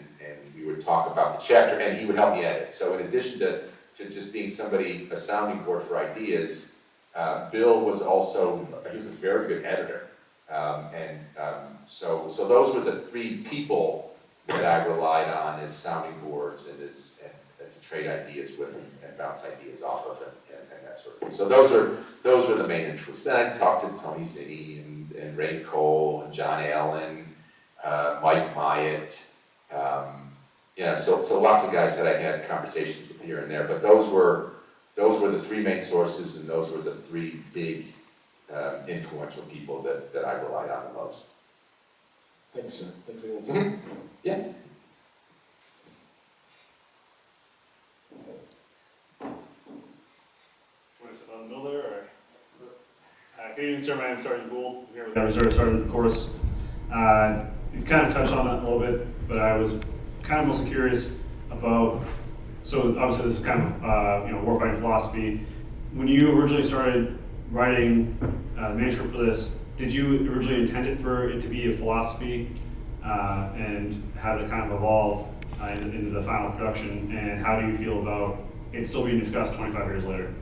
we would talk about the chapter, and he would help me edit. So in addition to just being a sounding board for ideas, Bill was he was a very good editor. So those were the three people that I relied on as sounding boards and to trade ideas with and bounce ideas off of and that sort of thing. So those were the main interests. Then I talked to Tony Zinni and Ray Cole and John Allen, Mike Myatt, so lots of guys that I had conversations with here and there. But those were the three main sources, and those were the three big influential people that I relied on the most. Thank you, sir. Thank you for the answer. Mm-hmm. Yeah. Want to sit on the middle there, or? Good evening, sir. My name is Sergeant Gould. I'm here with Reserve Sergeant of the Course. You've kind of touched on that a little bit, but I was kind of mostly curious about. So obviously, this is kind of warfighting philosophy. When you originally started writing the manuscript for this, did you originally intend it for it to be a philosophy, and how did it kind of evolve into the final production? And how do you feel about it still being discussed 25 years later?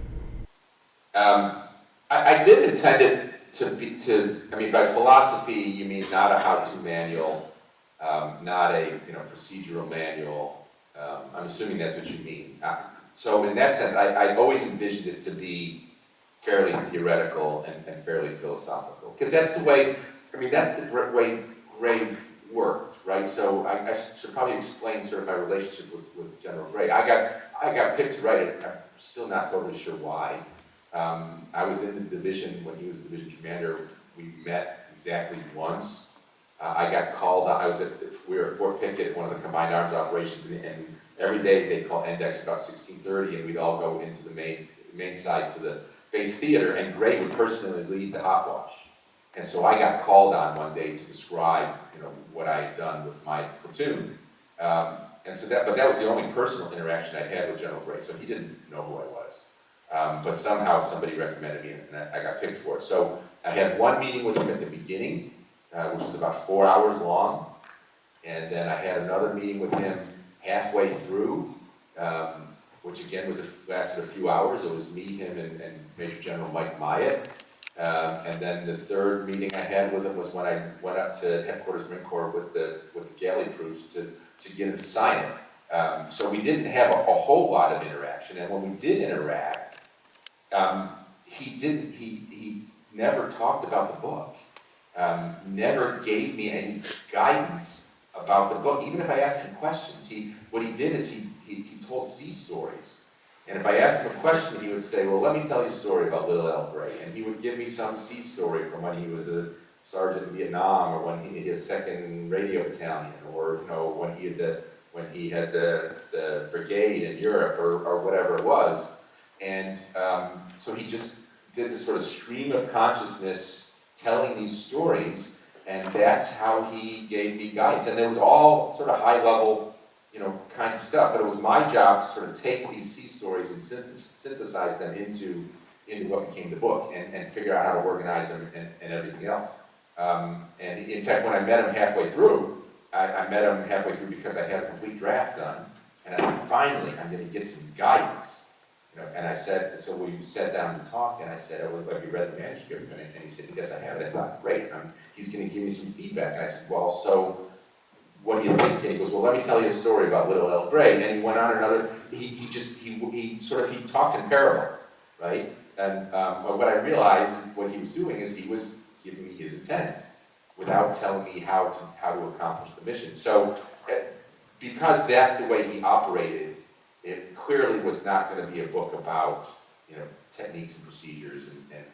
I did intend it to be, by philosophy, you mean not a how-to manual, not a procedural manual. I'm assuming that's what you mean. So in that sense, I always envisioned it to be fairly theoretical and fairly philosophical. Because that's the way, that's the way Gray worked, right? So I should probably explain sort of my relationship with General Gray. I got picked to write it. I'm still not totally sure why. I was in the division when he was the division commander. We met exactly once. I got called, we were at Fort Pickett, one of the Combined Arms operations, and every day they'd call index about 16:30, and we'd all go into the main side to the base theater, and Gray would personally lead the hot wash. And so I got called on one day to describe, what I had done with my platoon. But that was the only personal interaction I had with General Gray, so he didn't know who I was. But somehow somebody recommended me, and I got picked for it. So I had one meeting with him at the beginning, which was about 4 hours long, and then I had another meeting with him halfway through, which again lasted a few hours. It was me, him, and Major General Mike Myatt. And then the third meeting I had with him was when I went up to headquarters Marine Corps with the galley proofs to get him to sign it. So we didn't have a whole lot of interaction, and when we did interact, he never talked about the book, never gave me any guidance about the book. Even if I asked him questions, what he did is he told sea stories. And if I asked him a question, he would say, well, let me tell you a story about Little El Gray. And he would give me some sea story from when he was a sergeant in Vietnam, or when he had his 2nd Radio Battalion, or when he had the brigade in Europe, or whatever it was. And so he just did this sort of stream of consciousness telling these stories, and that's how he gave me guidance. And there was all sort of high level kinds of stuff, but it was my job to sort of take these sea stories and synthesize them into what became the book, and figure out how to organize them and everything else. And in fact, when I met him halfway through, I met him halfway through because I had a complete draft done, and I thought, finally, I'm going to get some guidance. And I said, so we sat down and talked, and I said, oh, have you read the manuscript? And he said, yes, I have it. I thought, great, he's going to give me some feedback. And I said, well, so what do you think? And he goes, well, let me tell you a story about Little El Gray. And he went on another, he talked in parables, right? And what I realized, what he was doing is he was giving me his intent without telling me how to accomplish the mission. So because that's the way he operated, it clearly was not going to be a book about, techniques and procedures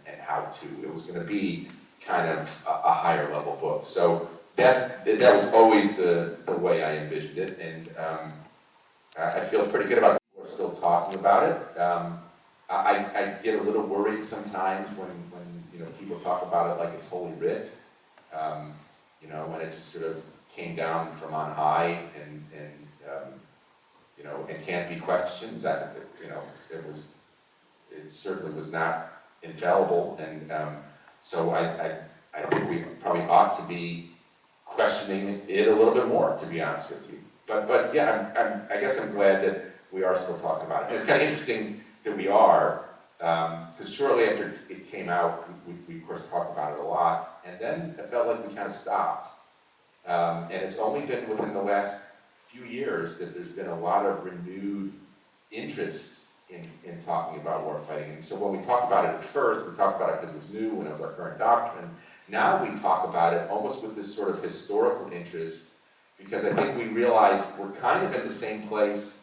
and how to. It was going to be kind of a higher level book. So that was always the way I envisioned it, and I feel pretty good about it. We're still talking about it. I get a little worried sometimes when people talk about it like it's Holy Writ, when it just sort of came down from on high and can't be questioned. It certainly was not infallible, and so I think we probably ought to be questioning it a little bit more, to be honest with you. But yeah, I guess I'm glad that we are still talking about it. And it's kind of interesting that we are, because shortly after it came out, we of course talked about it a lot, and then it felt like we kind of stopped. And it's only been within the last few years that there's been a lot of renewed interest in talking about warfighting. And so when we talked about it at first, we talked about it because it was new and it was our current doctrine. Now we talk about it almost with this sort of historical interest, because I think we realize we're kind of in the same place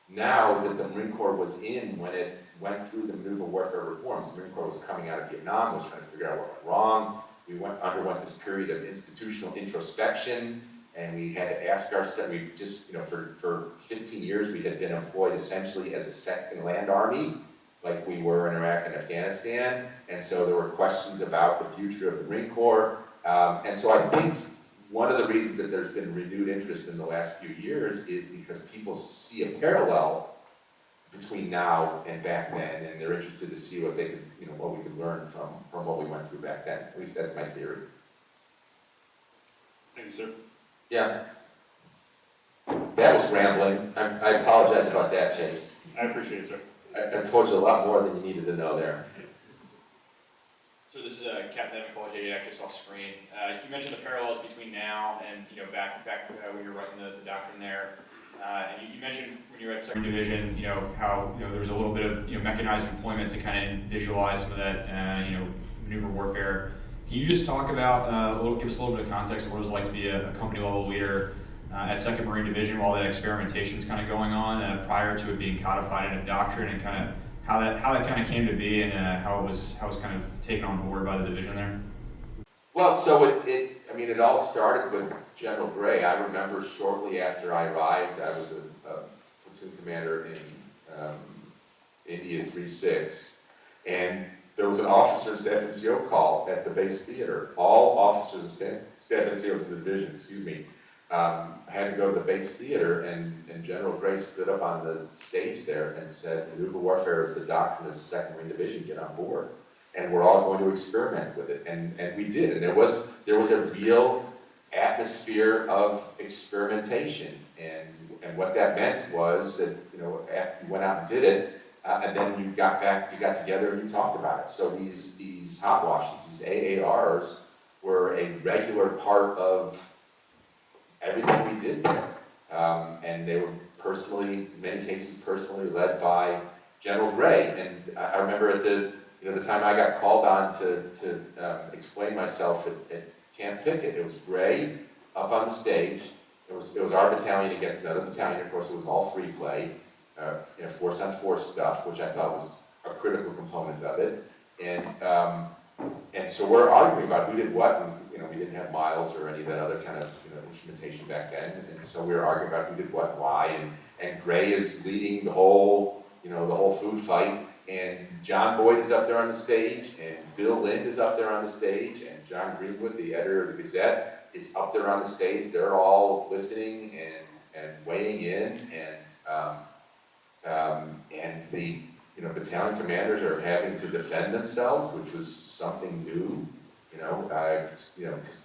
now that the Marine Corps was in when it went through the maneuver warfare reforms. The Marine Corps was coming out of Vietnam, was trying to figure out what went wrong. We underwent this period of institutional introspection, and we had to ask ourselves, we just, for 15 years we had been employed essentially as a second land army, like we were in Iraq and Afghanistan, and so there were questions about the future of the Marine Corps. And so I think one of the reasons that there's been renewed interest in the last few years is because people see a parallel between now and back then, and they're interested to see what they could, what we could learn from what we went through back then. At least that's my theory. Thank you, sir. Yeah. That was rambling. I apologize about that, Chase. I appreciate it, sir. I told you a lot more than you needed to know there. So this is Captain Evan College 88 just off screen. You mentioned the parallels between now and back when you were writing the doctrine there. And you mentioned when you were at Second Division, how there was a little bit of mechanized deployment to kind of visualize some of that maneuver warfare. Can you just talk about give us a little bit of context of what it was like to be a company level leader at 2nd Marine Division while that experimentation is kind of going on prior to it being codified in a doctrine, and kind of how that kind of came to be, and how it was kind of taken on board by the division there? Well, so it all started with General Gray. I remember shortly after I arrived, I was a platoon commander in India 3-6, and there was an officer and staff NCO call at the base theater. All officers and staff NCOs in the division, had to go to the base theater, and General Gray stood up on the stage there and said, maneuver warfare is the doctrine of the 2nd Marine Division, get on board. And we're all going to experiment with it, and we did. And there was a real atmosphere of experimentation, and what that meant was that, after you went out and did it, and then you got together and you talked about it. So these hot washes, these AARs, were a regular part of everything we did there, and they were in many cases personally led by General Gray. And I remember at the time I got called on to explain myself at Camp Pickett, it was Gray up on the stage. It was our battalion against another battalion. Of course, it was all free play, force on force stuff, which I thought was a critical component of it. And so we're arguing about who did what, and we didn't have miles or any of that other kind of instrumentation back then. And so we were arguing about who did what, and why. And Gray is leading the whole food fight. And John Boyd is up there on the stage, and Bill Lind is up there on the stage, and John Greenwood, the editor of the Gazette, is up there on the stage. They're all listening and weighing in, and the battalion commanders are having to defend themselves, which was something new. Because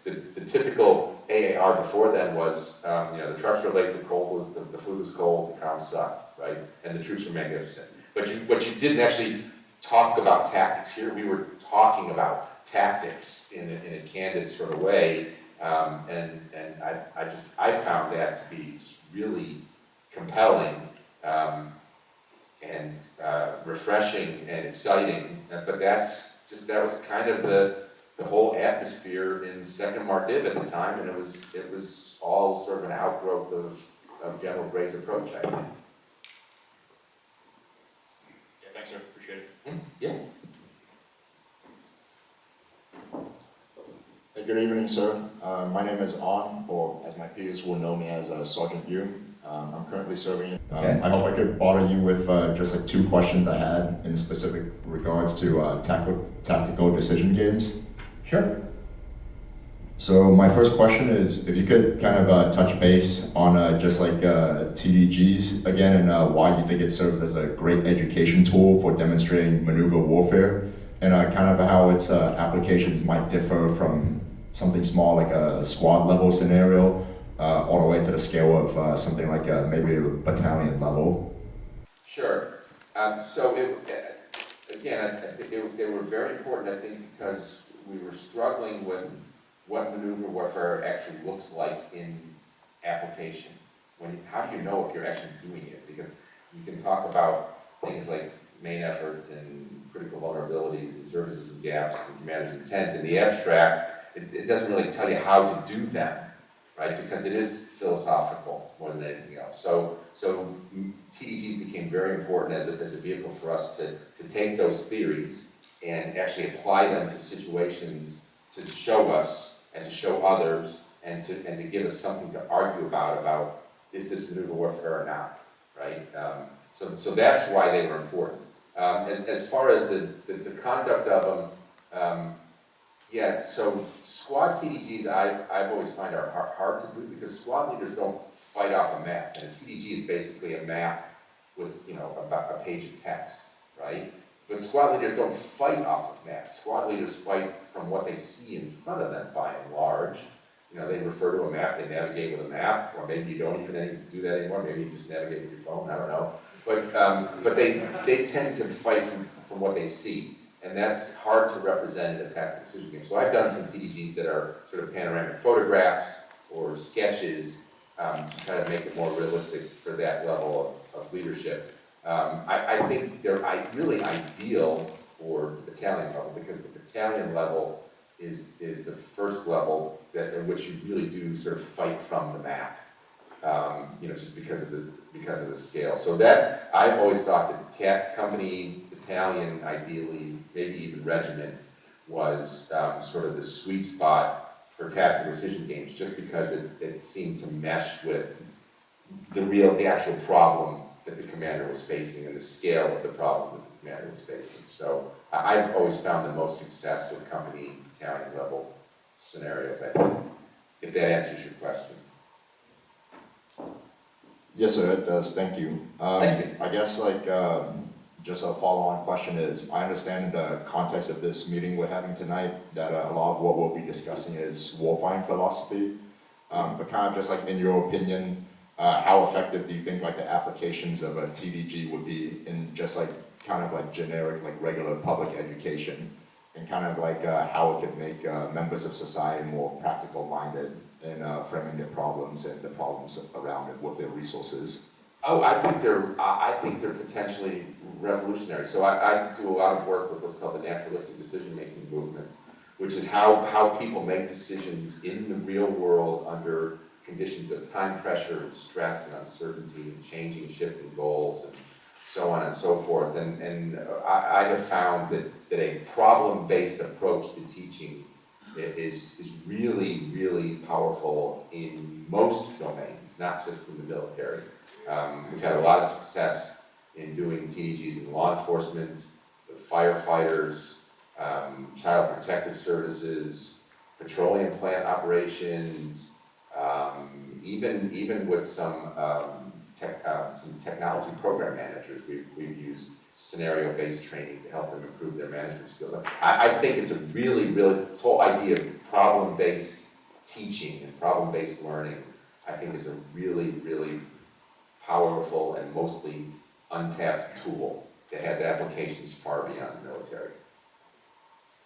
the typical AAR before then was, the trucks were late, the food was cold, the comms sucked, right, and the troops were magnificent. But you didn't actually talk about tactics here. We were talking about tactics in a candid sort of way, and I found that to be just really compelling and refreshing and exciting. But that was kind of the whole atmosphere in 2nd Mardiv at the time, and it was all sort of an outgrowth of General Gray's approach, I think. Thanks, sir. Appreciate it. Yeah. Hey, good evening, sir. My name is On, or as my peers will know me as Sergeant Yu. I'm currently serving. Okay. I hope I could bother you with just like 2 questions I had in specific regards to tactical decision games. Sure. So my first question is if you could kind of touch base on just like TDGs again, and why you think it serves as a great education tool for demonstrating maneuver warfare, and kind of how its applications might differ from something small like a squad level scenario all the way to the scale of something like maybe a battalion level. Sure. So again, I think they were very important, I think, because we were struggling with what maneuver warfare actually looks like in application. How do you know if you're actually doing it? Because you can talk about things like main efforts and critical vulnerabilities and services and gaps and commander's intent in the abstract. It doesn't really tell you how to do them, right? Because it is philosophical more than anything else. So TDGs became very important as a vehicle for us to take those theories and actually apply them to situations to show us and to show others and to give us something to argue about is this maneuver warfare or not, right? So that's why they were important. As far as the conduct of them, so squad TDGs I've always find are hard to do because squad leaders don't fight off a map, and a TDG is basically a map with about a page of text, right? But squad leaders don't fight off of maps. Squad leaders fight from what they see in front of them by and large. They refer to a map, they navigate with a map, or maybe you don't even do that anymore, maybe you just navigate with your phone, I don't know. But they tend to fight from what they see, and that's hard to represent in a tactical decision game. So I've done some TDGs that are sort of panoramic photographs or sketches to kind of make it more realistic for that level of leadership. I think they're really ideal for the battalion level because the battalion level is the first level in which you really do sort of fight from the map, just because of the scale. So that I've always thought that company, battalion, ideally, maybe even regiment, was sort of the sweet spot for tactical decision games, just because it seemed to mesh with the actual problem that the commander was facing and the scale of the problem that the commander was facing. So I've always found the most success with company, battalion level scenarios, I think, if that answers your question. Yes, sir, it does. Thank you. Thank you. I guess just a follow-on question is, I understand in the context of this meeting we're having tonight that a lot of what we'll be discussing is warfighting philosophy. But kind of just like in your opinion, how effective do you think like the applications of a TDG would be in just like kind of like generic, like regular public education, and kind of like how it could make members of society more practical minded in framing their problems and the problems around it with their resources? Oh, I think they're potentially revolutionary. So I do a lot of work with what's called the naturalistic decision-making movement, which is how people make decisions in the real world under conditions of time pressure and stress and uncertainty and changing, shifting goals and so on and so forth. And I have found that a problem-based approach to teaching is really, really powerful in most domains, not just in the military. We've had a lot of success in doing TDGs in law enforcement, with firefighters, child protective services, petroleum plant operations, even with some technology program managers. We've used scenario-based training to help them improve their management skills. I think it's a really, this whole idea of problem-based teaching and problem-based learning, I think is a really, really powerful and mostly untapped tool that has applications far beyond the military.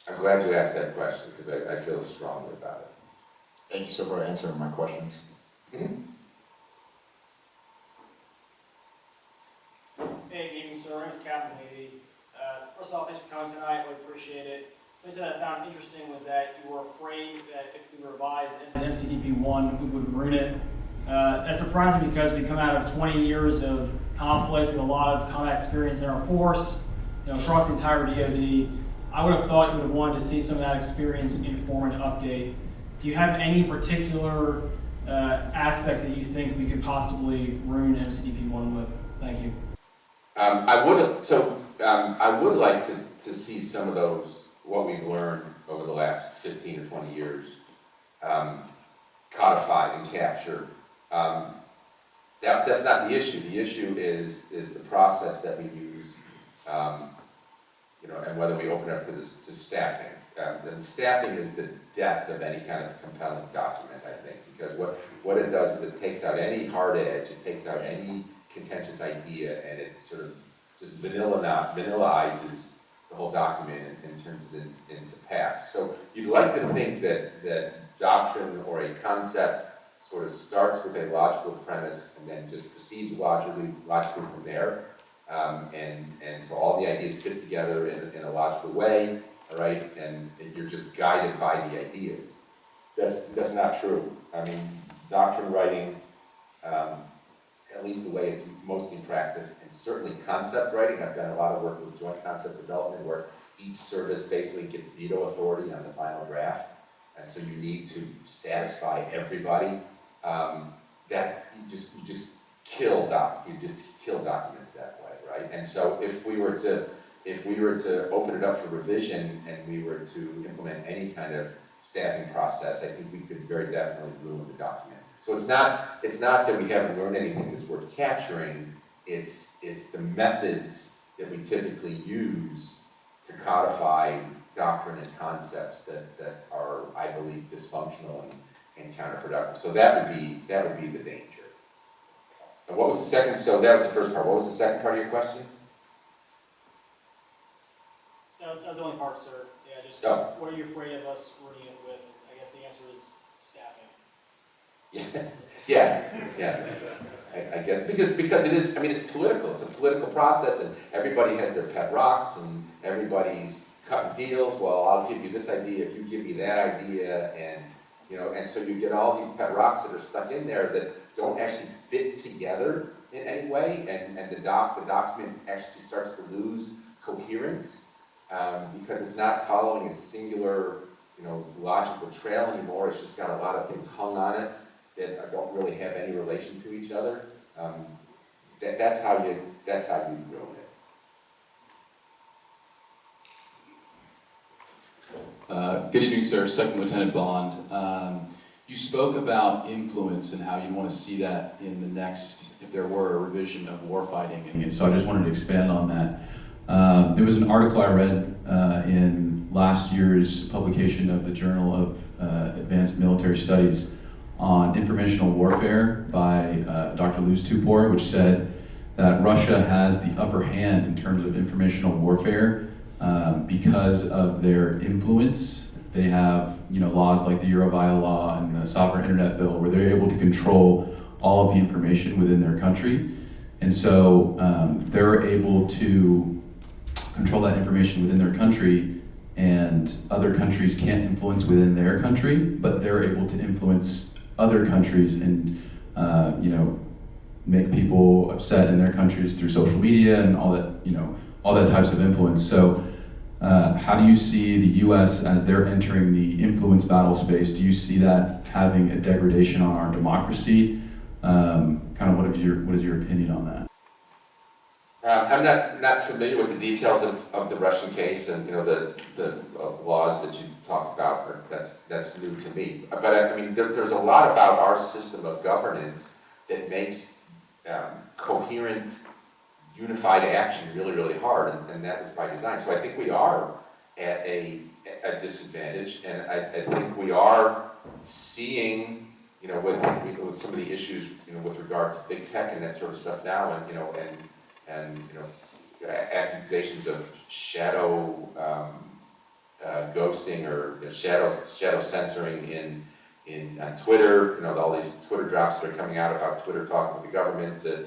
I'm glad you asked that question because I feel strongly about it. Thank you so much for answering my questions. Mm-hmm. Hey, good evening, sir. My name is Captain Levy. First off, thanks for coming tonight. I appreciate it. Something that I found interesting was that you were afraid that if we revised MCDP-1, we would ruin it. That surprised me because we come out of 20 years of conflict with a lot of combat experience in our force, across the entire DoD. I would have thought you would have wanted to see some of that experience inform an update. Do you have any particular aspects that you think we could possibly ruin MCDP-1 with? Thank you. I would like to see some of those, what we've learned over the last 15 or 20 years, codified and captured. That's not the issue. The issue is the process that we use, and whether we open it up to staffing. And staffing is the death of any kind of compelling document, I think, because what it does is it takes out any hard edge, it takes out any contentious idea, and it sort of just vanillaizes the whole document and turns it into pack. So you'd like to think that doctrine or a concept sort of starts with a logical premise and then just proceeds logically from there. And so all the ideas fit together in a logical way, all right? And you're just guided by the ideas. That's not true. I mean, doctrine writing, at least the way it's mostly practiced, and certainly concept writing. I've done a lot of work with joint concept development where each service basically gets veto authority on the final draft, and so you need to satisfy everybody. That you just kill documents that way, right? And so if we were to open it up for revision and we were to implement any kind of staffing process, I think we could very definitely ruin the document. So it's not that we haven't learned anything that's worth capturing, it's the methods that we typically use to codify doctrine and concepts that are, I believe, dysfunctional and counterproductive. So that would be the danger. And what was the second? So that was the first part. What was the second part of your question? That was the only part, sir. Yeah, just what are you afraid of us ruining it with? I guess the answer is staffing. Yeah. I guess because it is. I mean, it's political. It's a political process, and everybody has their pet rocks, and everybody's cutting deals. Well, I'll give you this idea if you give me that idea, and so you get all these pet rocks that are stuck in there that don't actually fit together in any way, and the document actually starts to lose coherence. because it's not following a singular, logical trail anymore. It's just got a lot of things hung on it that don't really have any relation to each other. That's how you ruin it. Good evening, sir. Second Lieutenant Bond. You spoke about influence and how you want to see that in the next, if there were a revision of warfighting. And so I just wanted to expand on that. There was an article I read in last year's publication of the Journal of Advanced Military Studies on informational warfare by Dr. Luz Tupor, which said that Russia has the upper hand in terms of informational warfare because of their influence. They have, laws like the Eurovia law and the Sovereign Internet Bill, where they're able to control all of the information within their country, and so they're able to control that information within their country, and other countries can't influence within their country, but they're able to influence other countries and, make people upset in their countries through social media and all that, all that types of influence. So. How do you see the U.S. as they're entering the influence battle space? Do you see that having a degradation on our democracy? What is your opinion on that? I'm not familiar with the details of the Russian case and the laws that you talked about. That's new to me. But I mean, there's a lot about our system of governance that makes coherent, unified action really, really hard, and that was by design. So I think we are at a disadvantage, and I think we are seeing, with some of the issues, with regard to big tech and that sort of stuff now, and accusations of shadow ghosting or shadow censoring on Twitter. All these Twitter drops that are coming out about Twitter talking with the government to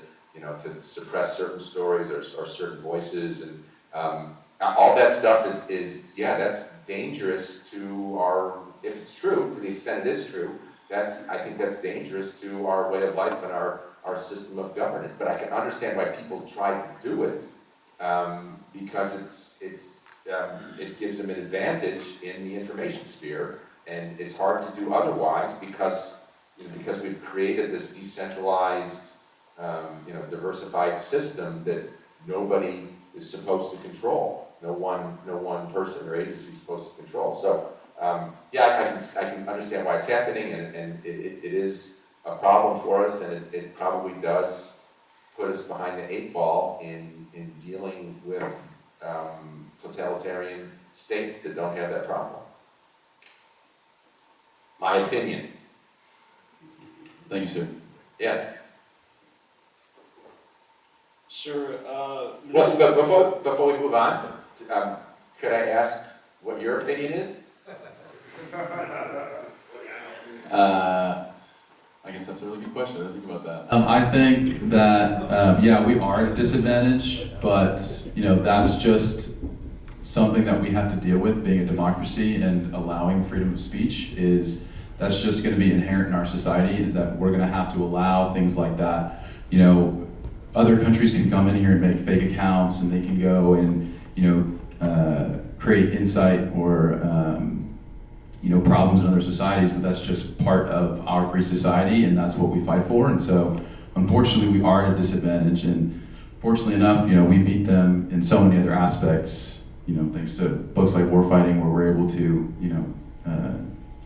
suppress certain stories or certain voices, and all that stuff is that's dangerous to our, if it's true, to the extent it is true, I think that's dangerous to our way of life and our system of governance. But I can understand why people try to do it, because it gives them an advantage in the information sphere, and it's hard to do otherwise because we've created this decentralized, diversified system that nobody is supposed to control. No one person or agency is supposed to control. So, I can understand why it's happening, and it is a problem for us, and it probably does put us behind the 8 ball in dealing with totalitarian states that don't have that problem. My opinion. Thank you, sir. Yeah. Sir, Well, before we move on, could I ask what your opinion is? I guess that's a really good question. I didn't think about that. I think that, we are at a disadvantage, but, that's just something that we have to deal with, being a democracy and allowing freedom of speech that's just going to be inherent in our society, is that we're going to have to allow things like that. Other countries can come in here and make fake accounts, and they can go and, create insight or, problems in other societies, but that's just part of our free society, and that's what we fight for. And so, unfortunately, we are at a disadvantage, and fortunately enough, we beat them in so many other aspects, thanks to books like Warfighting, where we're able to,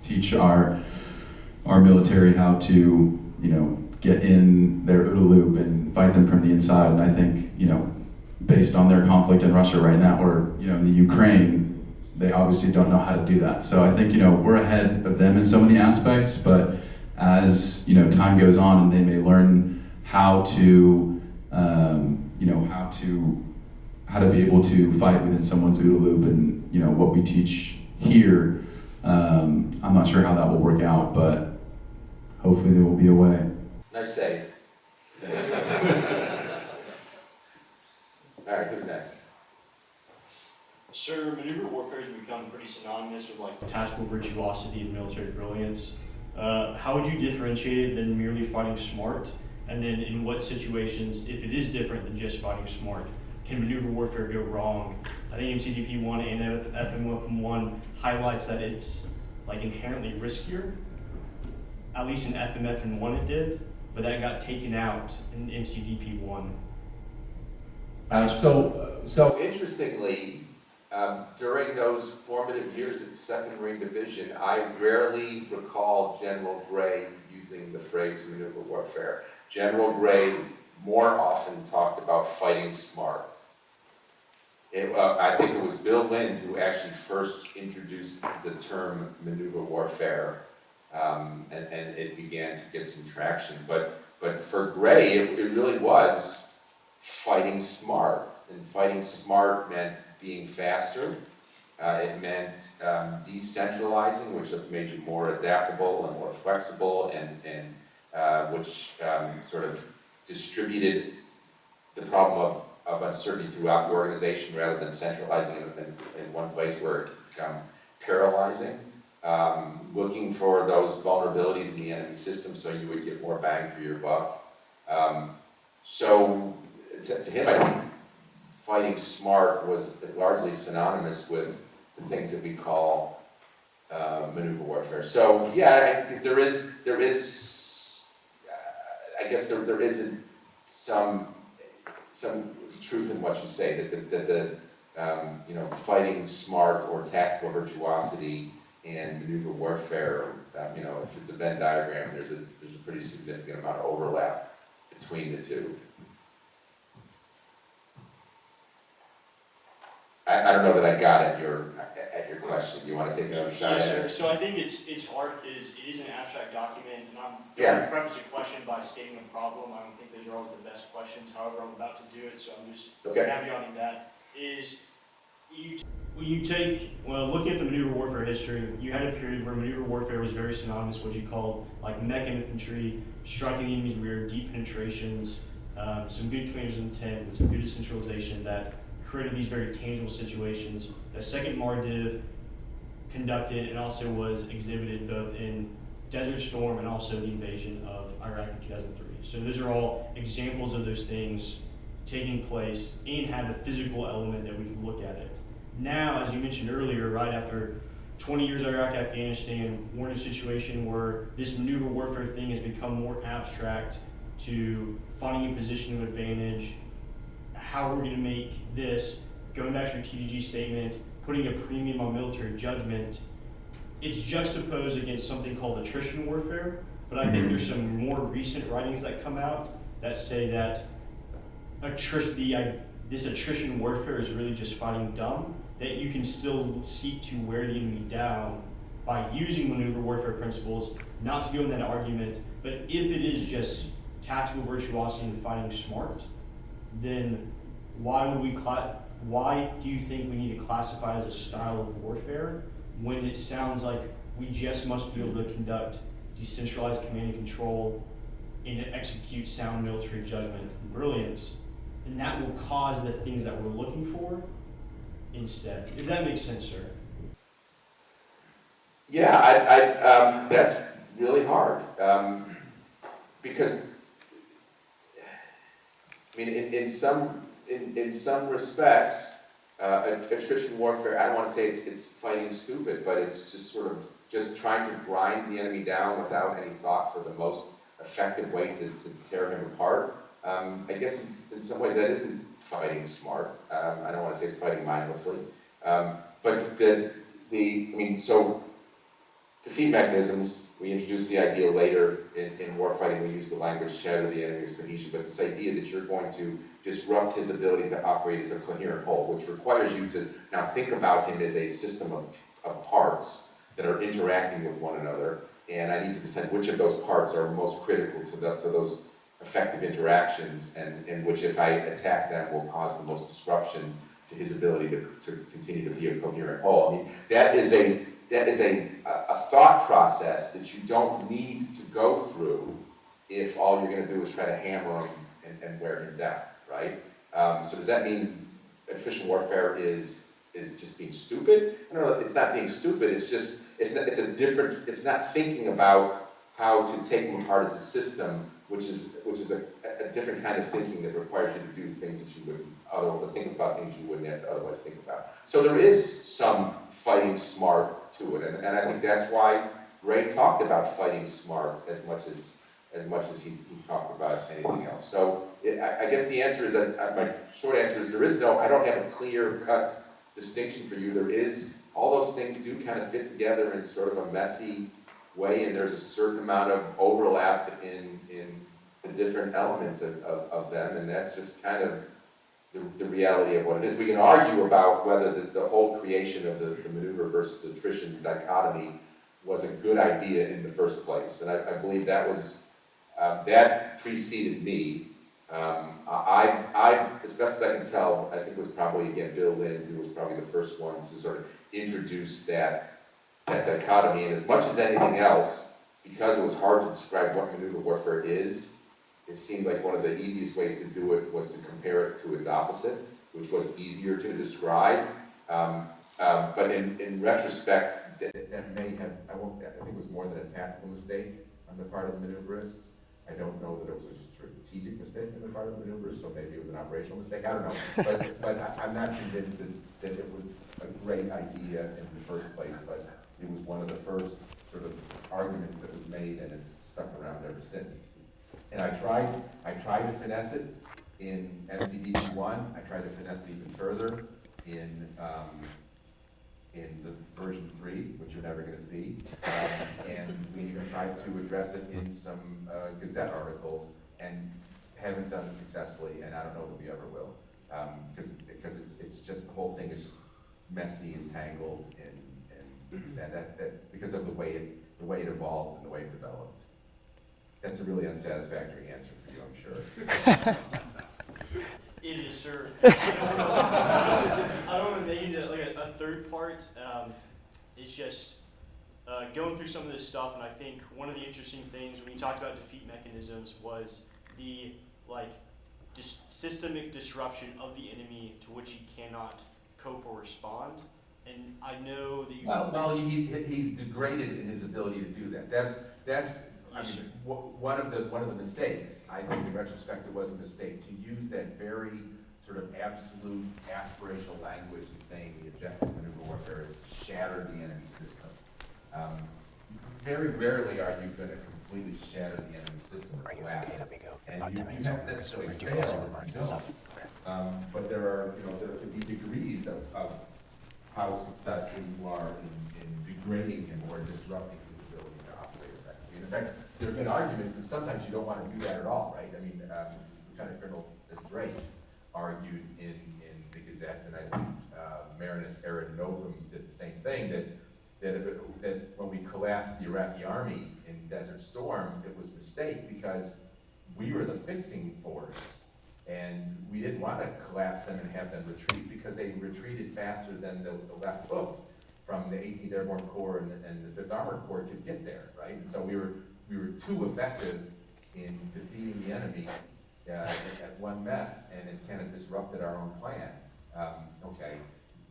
teach our military how to, get in their OODA loop and fight them from the inside. And I think, based on their conflict in Russia right now, or, in the Ukraine, they obviously don't know how to do that. So I think, we're ahead of them in so many aspects, but as, time goes on and they may learn how to, how to be able to fight within someone's OODA loop and, what we teach here, I'm not sure how that will work out, but hopefully there will be a way. Nice save. All right, who's next? Sir, maneuver warfare has become pretty synonymous with tactical virtuosity and military brilliance. How would you differentiate it than merely fighting smart? And then in what situations, if it is different than just fighting smart, can maneuver warfare go wrong I think MCDP-1 and FM1 highlights that it's like inherently riskier. At least in FM1 it did, but that got taken out in MCDP-1. So interestingly, during those formative years at 2nd Marine Division, I rarely recall General Gray using the phrase maneuver warfare. General Gray more often talked about fighting smart. I think it was Bill Lind who actually first introduced the term maneuver warfare, and it began to get some traction. But for Gray, it really was fighting smart, and fighting smart meant being faster. It meant decentralizing, which made you more adaptable and more flexible, and which sort of distributed the problem of uncertainty throughout the organization rather than centralizing it in one place where it could become paralyzing. Looking for those vulnerabilities in the enemy system so you would get more bang for your buck. So to him, I think fighting smart was largely synonymous with the things that we call maneuver warfare. So yeah, I think there is I guess there isn't some truth in what you say that the fighting smart or tactical virtuosity and maneuver warfare, if it's a Venn diagram, there's a pretty significant amount of overlap between the two. I don't know that I got at your question. Do you want to take another shot Yes, at sir. it? So I think it's hard because it is an abstract document, and I'm Yeah. going to preface a question by stating a problem. I don't think those are always the best questions. However, I'm about to do it, so I'm just caveating that. Looking at the maneuver warfare history, you had a period where maneuver warfare was very synonymous with what you called like mech infantry, striking the enemy's rear, deep penetrations, some good commander's intent, and some good decentralization that created these very tangible situations that 2nd MARDIV conducted and also was exhibited both in Desert Storm and also the invasion of Iraq in 2003. So those are all examples of those things taking place and have the physical element that we can look at it. Now, as you mentioned earlier, right after 20 years of Iraq, Afghanistan, we're in a situation where this maneuver warfare thing has become more abstract to finding a position of advantage, how we're going to make this, going back to your TDG statement, putting a premium on military judgment. It's juxtaposed against something called attrition warfare, but I think there's some more recent writings that come out that say that this attrition warfare is really just fighting dumb, that you can still seek to wear the enemy down by using maneuver warfare principles, not to go in that argument, but if it is just tactical virtuosity and fighting smart, then why do you think we need to classify it as a style of warfare when it sounds like we just must be able to conduct decentralized command and control and execute sound military judgment and brilliance, and that will cause the things that we're looking for instead? If that makes sense, sir. Yeah, that's really hard because I mean, in some respects, attrition warfare, I don't want to say it's fighting stupid, but it's just sort of just trying to grind the enemy down without any thought for the most effective way to tear him apart. I guess in some ways that isn't fighting smart. I don't want to say it's fighting mindlessly. But so defeat mechanisms, we introduced the idea later in warfighting, we use the language shatter the enemy's cohesion, but this idea that you're going to disrupt his ability to operate as a coherent whole, which requires you to now think about him as a system of parts that are interacting with one another, and I need to decide which of those parts are most critical to those effective interactions, and which, if I attack them, will cause the most disruption to his ability to continue to be a coherent whole. I mean, that is a thought process that you don't need to go through if all you're going to do is try to hammer him and wear him down, right? So does that mean attrition warfare is just being stupid? I don't know. It's not being stupid. It's just it's not thinking about how to take him apart as a system, which is a different kind of thinking that requires you to do things that you wouldn't think about things you wouldn't otherwise think about. So there is some fighting smart to it, and I think that's why Ray talked about fighting smart as much as he talked about anything else. So I guess the answer is, my short answer is I don't have a clear-cut distinction for you. There is, all those things do kind of fit together in sort of a messy way, and there's a certain amount of overlap in the different elements of them, and that's just kind of the reality of what it is. We can argue about whether the whole creation of the maneuver versus attrition dichotomy was a good idea in the first place, and I believe that was that preceded me. I, as best as I can tell, I think it was probably, again, Bill Lynn, who was probably the first one to sort of introduce that dichotomy, and as much as anything else, because it was hard to describe what maneuver warfare is, it seemed like one of the easiest ways to do it was to compare it to its opposite, which was easier to describe. But in retrospect, that may have, I think it was more than a tactical mistake on the part of the maneuverists. I don't know that it was a strategic mistake on the part of the maneuverists, so maybe it was an operational mistake, I don't know. But I'm not convinced that it was a great idea in the first place, but it was one of the first sort of arguments that was made, and it's stuck around ever since. And I tried to finesse it in MCDP-1. I tried to finesse it even further in the version 3, which you're never going to see. And we even tried to address it in some Gazette articles, and haven't done it successfully, and I don't know that we ever will. Because it's just, the whole thing is just messy and tangled, and that because of the way it evolved and the way it developed. That's a really unsatisfactory answer for you, I'm sure. It is, sir. I don't want to make it like a third part. It's just going through some of this stuff, and I think one of the interesting things when you talked about defeat mechanisms was the systemic disruption of the enemy to which he cannot cope or respond. And I know that you. Well, he's degraded in his ability to do that. That's. I mean, one of the mistakes, I think in retrospect it was a mistake, to use that very sort of absolute aspirational language in saying the objective of maneuver warfare is to shatter the enemy system. Very rarely are you going to completely shatter the enemy system or collapse it. And you don't necessarily fail, but there could be degrees of how successful you are in degrading him or disrupting his ability to operate effectively. In fact, there have been arguments that sometimes you don't want to do that at all, right? I mean, Lieutenant Colonel Drake argued in the Gazette, and I think Marinus Aaron Novum did the same thing, that when we collapsed the Iraqi army in Desert Storm, it was a mistake because we were the fixing force, and we didn't want to collapse them and have them retreat because they retreated faster than the left hook from the 18th Airborne Corps and the 5th Armored Corps could get there, right? And so we were too effective in defeating the enemy at one meth, and it kind of disrupted our own plan. Okay,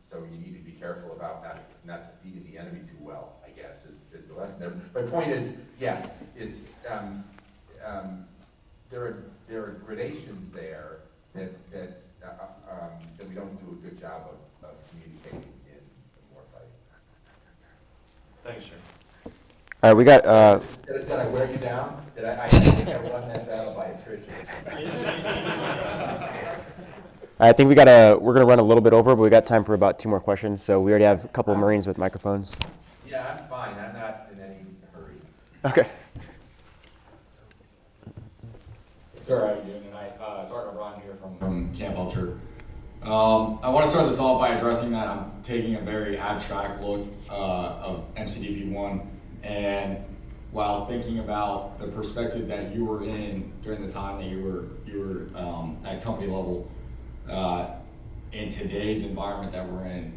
so you need to be careful about not defeating the enemy too well, I guess, is the lesson there. My point is, yeah, it's there are gradations there that we don't do a good job of communicating in warfighting. Thanks, sir. All right, we got. Did I wear you down? I think I won that battle by attrition. I think we're gonna run a little bit over, but we got time for about 2 more questions. So we already have a couple of Marines with microphones. Yeah, I'm fine. I'm not in any hurry. Okay. Sir, how are you doing tonight? Sergeant Ron here from Camp Ultra. I want to start this off by addressing that I'm taking a very abstract look of MCDP-1, and while thinking about the perspective that you were in during the time that you were at company level, in today's environment that we're in,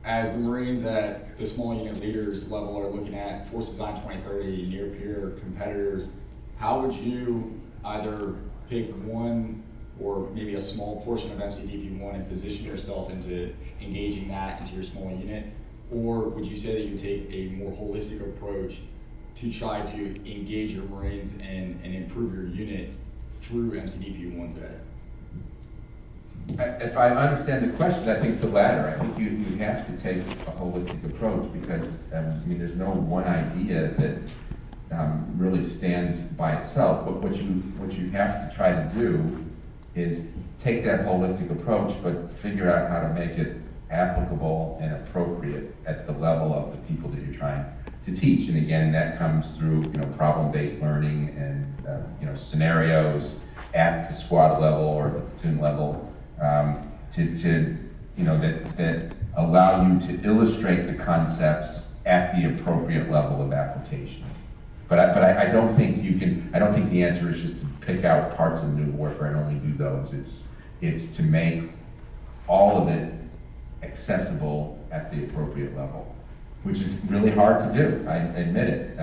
as the Marines at the small unit leaders level are looking at Force Design 2030, near peer competitors, how would you either pick one or maybe a small portion of MCDP-1 and position yourself into engaging that into your small unit? Or would you say that you take a more holistic approach to try to engage your Marines and improve your unit through MCDP-1 today? If I understand the question, I think the latter. I think you have to take a holistic approach because, I mean, there's no one idea that really stands by itself. But what you have to try to do is take that holistic approach, but figure out how to make it applicable and appropriate at the level of the people that you're trying to teach. And again, that comes through, problem-based learning and, scenarios at the squad level or the platoon level, that allow you to illustrate the concepts at the appropriate level of application. But I don't think I don't think the answer is just to pick out parts of maneuver warfare and only do those. It's to make all of it accessible at the appropriate level, which is really hard to do. I admit it.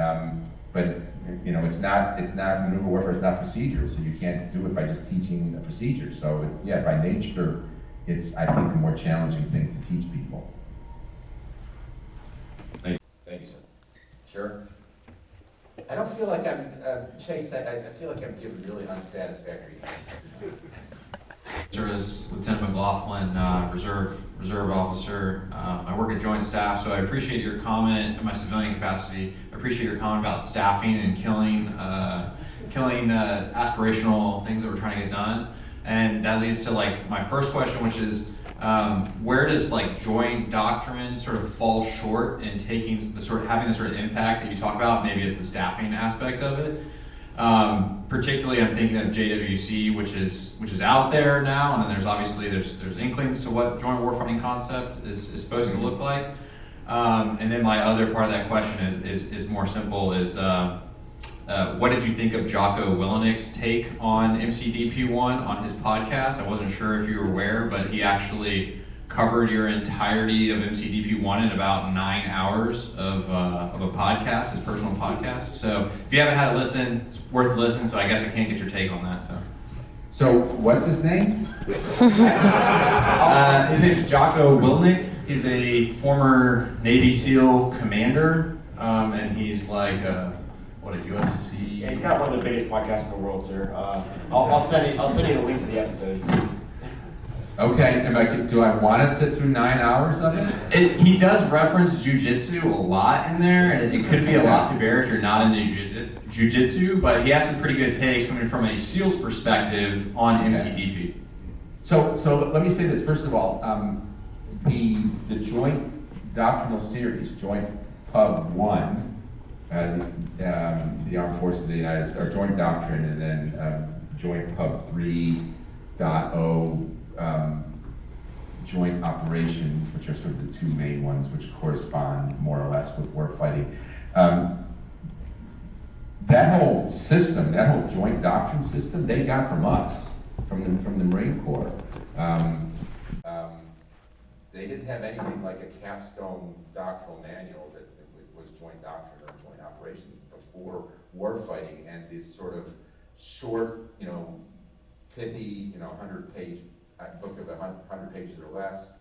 But it's not maneuver warfare. It's not procedural, so you can't do it by just teaching a procedure. So by nature, it's, I think, a more challenging thing to teach people. Thank you, sir. Sure. I don't feel like I'm Chase. I feel like I'm giving really unsatisfactory As Lieutenant McLaughlin, reserve officer. I work at Joint Staff, so I appreciate your comment in my civilian capacity. I appreciate your comment about staffing and killing aspirational things that we're trying to get done. And that leads to my first question, which is, where does joint doctrine sort of fall short in taking having the sort of impact that you talk about? Maybe it's the staffing aspect of it. Particularly, I'm thinking of JWC, which is out there now, and then there's inklings to what joint warfighting concept is supposed to look like. And then my other part of that question is more simple: what did you think of Jocko Willenick's take on MCDP-1 on his podcast? I wasn't sure if you were aware, but he actually covered your entirety of MCDP-1 in about 9 hours of a podcast, his personal podcast. So if you haven't had a listen, it's worth a listen. So I guess I can't get your take on that. So what's his name? His name's Jocko Willenick. He's a former Navy SEAL commander, and he's a UFC. Yeah, he's got one of the biggest podcasts in the world, sir. I'll send you the link to the episodes. Okay, do I want to sit through 9 hours of it? He does reference jiu-jitsu a lot in there, and it could be a lot to bear if you're not into jiu-jitsu, but he has some pretty good takes coming from a SEAL's perspective on MCDP. So let me say this. First of all, the Joint Doctrinal Series, Joint Pub 1, the Armed Forces of the United States, or Joint Doctrine, and then Joint Pub 3.0, joint operations, which are sort of the two main ones, which correspond more or less with warfighting. That whole system, that whole joint doctrine system, they got from us, from the Marine Corps. They didn't have anything like a capstone doctrinal manual that was joint doctrine or joint operations before warfighting, and this sort of short, pithy, 100-page book of 100 pages or less.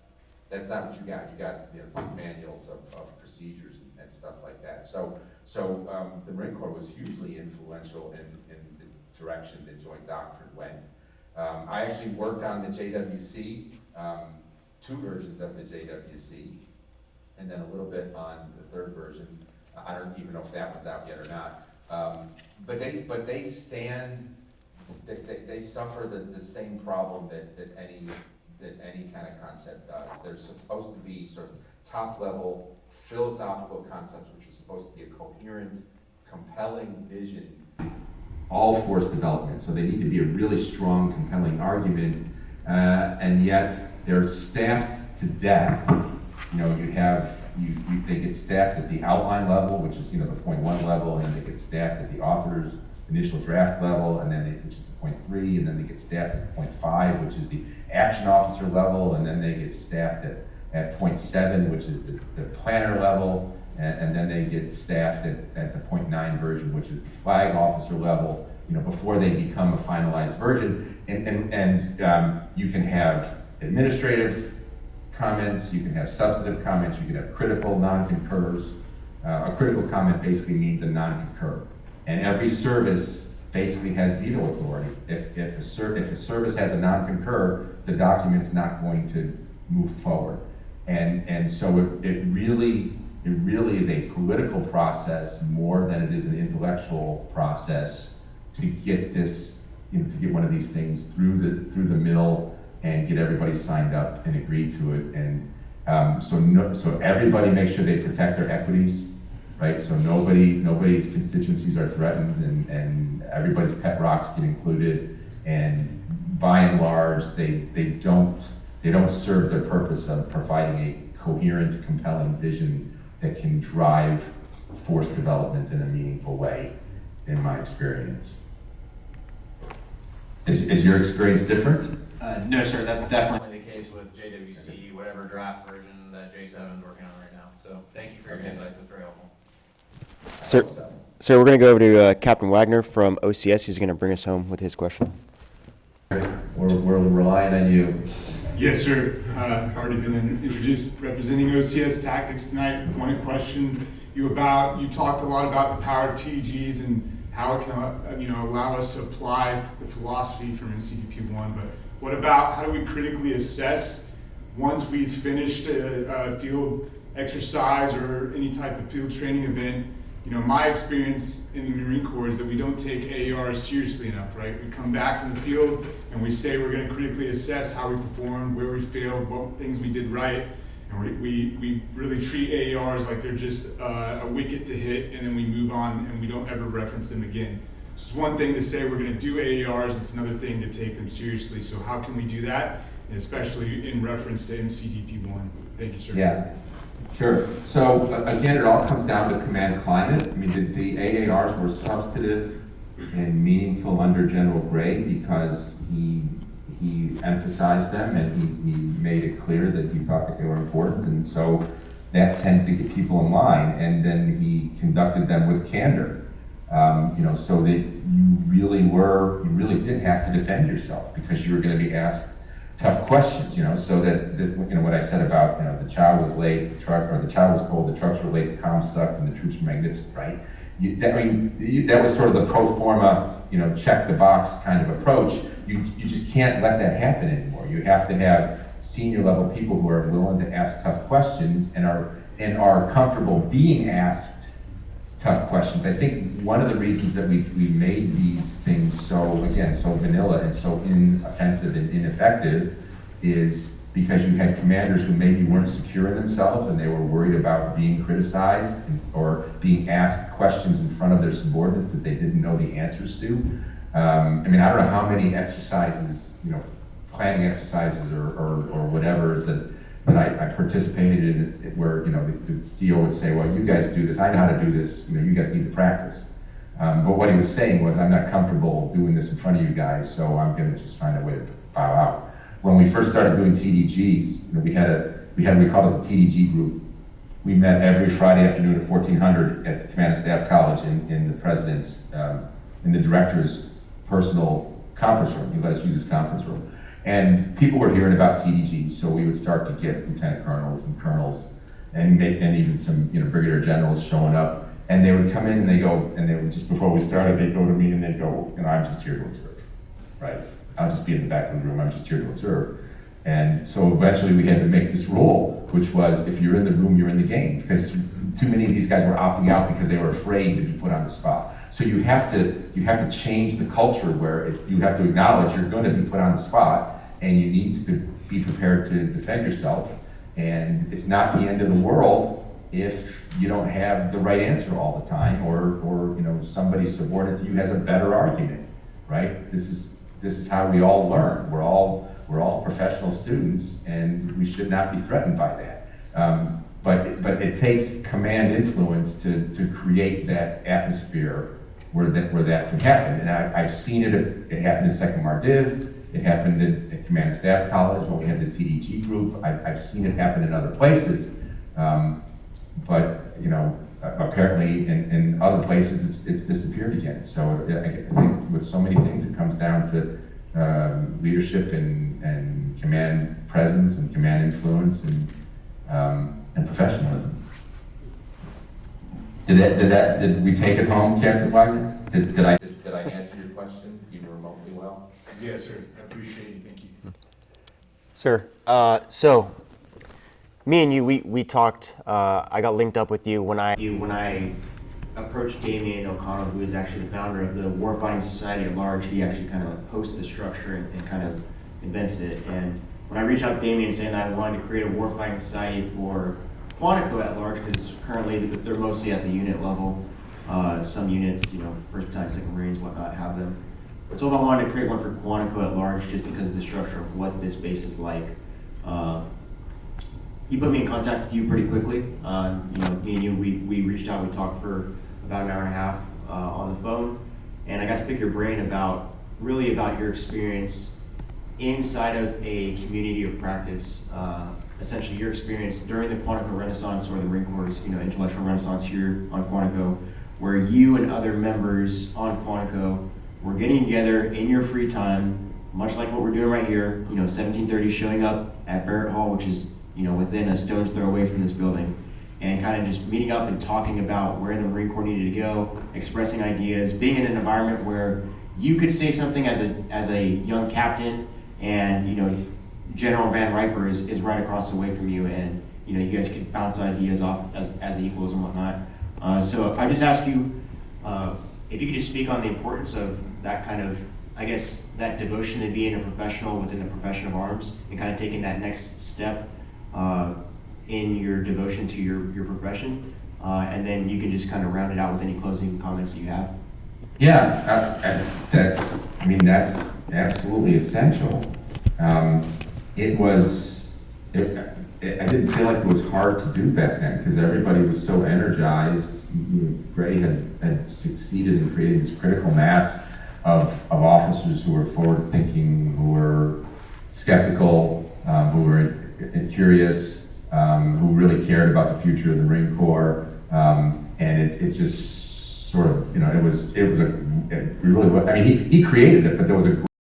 That's not what you got. You got thick manuals of procedures and stuff like that. So the Marine Corps was hugely influential in the direction that joint doctrine went. I actually worked on the JWC, 2 versions of the JWC, and then a little bit on the 3rd version. I don't even know if that one's out yet or not. But they stand. They suffer the same problem that any kind of concept does. They're supposed to be sort of top-level philosophical concepts, which are supposed to be a coherent, compelling vision, all force development. So they need to be a really strong, compelling argument, and yet they're staffed to death. They get staffed at the outline level, which is the .1 level, and then they get staffed at the author's initial draft level, and then which is the .3, and then they get staffed at .5, which is the action officer level, and then they get staffed at .7, which is the planner level, and then they get staffed at the .9 version, which is the flag officer level, before they become a finalized version. And you can have administrative comments, you can have substantive comments, you can have critical non-concurs. A critical comment basically means a non-concur. And every service basically has veto authority. If a service has a non-concur, the document's not going to move forward. And so it really is a political process more than it is an intellectual process to get this, to get one of these things through the mill and get everybody signed up and agree to it. And so everybody makes sure they protect their equities, right? So nobody's constituencies are threatened, and everybody's pet rocks get included. And by and large, they don't serve their purpose of providing a coherent, compelling vision that can drive force development in a meaningful way, in my experience. Is your experience different? No, sir, that's definitely the case with JWC, whatever draft version that J7 is working on right now. So thank you for your insights, it's very helpful. Sir, we're going to go over to Captain Wagner from OCS. He's going to bring us home with his question. We're relying on you. Yes, sir. Already been introduced representing OCS Tactics tonight. Want to question you about, you talked a lot about the power of TDGs and how it can allow us to apply the philosophy from MCDP-1, but what about how do we critically assess once we've finished a field exercise or any type of field training event? My experience in the Marine Corps is that we don't take AARs seriously enough, right? We come back from the field and we say we're going to critically assess how we performed, where we failed, what things we did right, and we really treat AARs like they're just a wicket to hit, and then we move on and we don't ever reference them again. So it's one thing to say we're going to do AARs, it's another thing to take them seriously. So how can we do that, and especially in reference to MCDP-1? Thank you, sir. Yeah. Sure. So again, it all comes down to command climate. I mean, the AARs were substantive and meaningful under General Gray because he emphasized them and he made it clear that he thought that they were important, and so that tended to get people in line. And then he conducted them with candor, so that you really did have to defend yourself because you were going to be asked tough questions, so that what I said about, the child was late, the child was cold, the trucks were late, the comms sucked, and the troops were magnificent, right? That was sort of the pro forma, check the box kind of approach. You just can't let that happen anymore. You have to have senior level people who are willing to ask tough questions and are comfortable being asked tough questions. I think one of the reasons that we made these things so vanilla and so inoffensive and ineffective is because you had commanders who maybe weren't secure in themselves and they were worried about being criticized or being asked questions in front of their subordinates that they didn't know the answers to. I don't know how many exercises, planning exercises or whatever is that I participated in it where, the CEO would say, well, you guys do this, I know how to do this, you guys need to practice. But what he was saying was, I'm not comfortable doing this in front of you guys, so I'm gonna just find a way to bow out. When we first started doing TDGs, we called it the TDG group. We met every Friday afternoon at 1400 at the Command and Staff College in the President's, in the Director's personal conference room. He let us use his conference room. And people were hearing about TDGs, so we would start to get lieutenant colonels and colonels and even some brigadier generals showing up. And they would come in and they would, just before we started, they'd go to me and they'd go, I'm just here to observe, right? I'll just be in the back of the room, I'm just here to observe. And so eventually we had to make this rule, which was if you're in the room, you're in the game, because too many of these guys were opting out because they were afraid to be put on the spot. So you have to change the culture where you have to acknowledge you're going to be put on the spot and you need to be prepared to defend yourself. And it's not the end of the world if you don't have the right answer all the time, or somebody subordinate to you has a better argument, right? This is how we all learn. We're all professional students, and we should not be threatened by that. But it takes command influence to create that atmosphere where that can happen. And I've seen it happened in 2nd Mardiv, it happened at Command and Staff College when we had the TDG group. I've seen it happen in other places, but apparently in other places it's disappeared again. So I think with so many things it comes down to leadership and command presence and command influence and professionalism. Did we take it home, Captain Wagner? Did I answer your question, even remotely well? Yes, sir. I appreciate it. Thank you. Sir, so me and you, we talked. I got linked up with you when I approached Damien O'Connell, who is actually the founder of the Warfighting Society at large. He actually kind of hosts the structure and kind of invented it. And when I reached out to Damien saying that I wanted to create a warfighting society for Quantico at large, because currently they're mostly at the unit level. Some units, you know, 1st Battalion, 2nd Marines, whatnot, have them. I told him I wanted to create one for Quantico at large just because of the structure of what this base is like. He put me in contact with you pretty quickly. You know, me and you, we reached out, we talked for about an hour and a half on the phone, and I got to pick your brain about your experience inside of a community of practice. Essentially, your experience during the Quantico Renaissance, or the Marine Corps', you know, intellectual renaissance here on Quantico, where you and other members on Quantico were getting together in your free time, much like what we're doing right here. You know, 1730 showing up at Barrett Hall, which is, you know, within a stone's throw away from this building, and kind of just meeting up and talking about where the Marine Corps needed to go, expressing ideas, being in an environment where you could say something as a young captain, and, you know, General Van Riper is right across the way from you, and, you know, you guys could bounce ideas off as equals and whatnot. So I just ask you if you could just speak on the importance of that kind of, I guess, that devotion to being a professional within the profession of arms, and kind of taking that next step in your devotion to your profession, and then you can just kind of round it out with any closing comments that you have. Yeah, that's absolutely essential. I didn't feel like it was hard to do back then because everybody was so energized. You know, Gray had succeeded in creating this critical mass of officers who were forward-thinking, who were skeptical, who were curious, who really cared about the future of the Marine Corps, and it just sort of, you know, it was a really, I mean, he created it, but there was a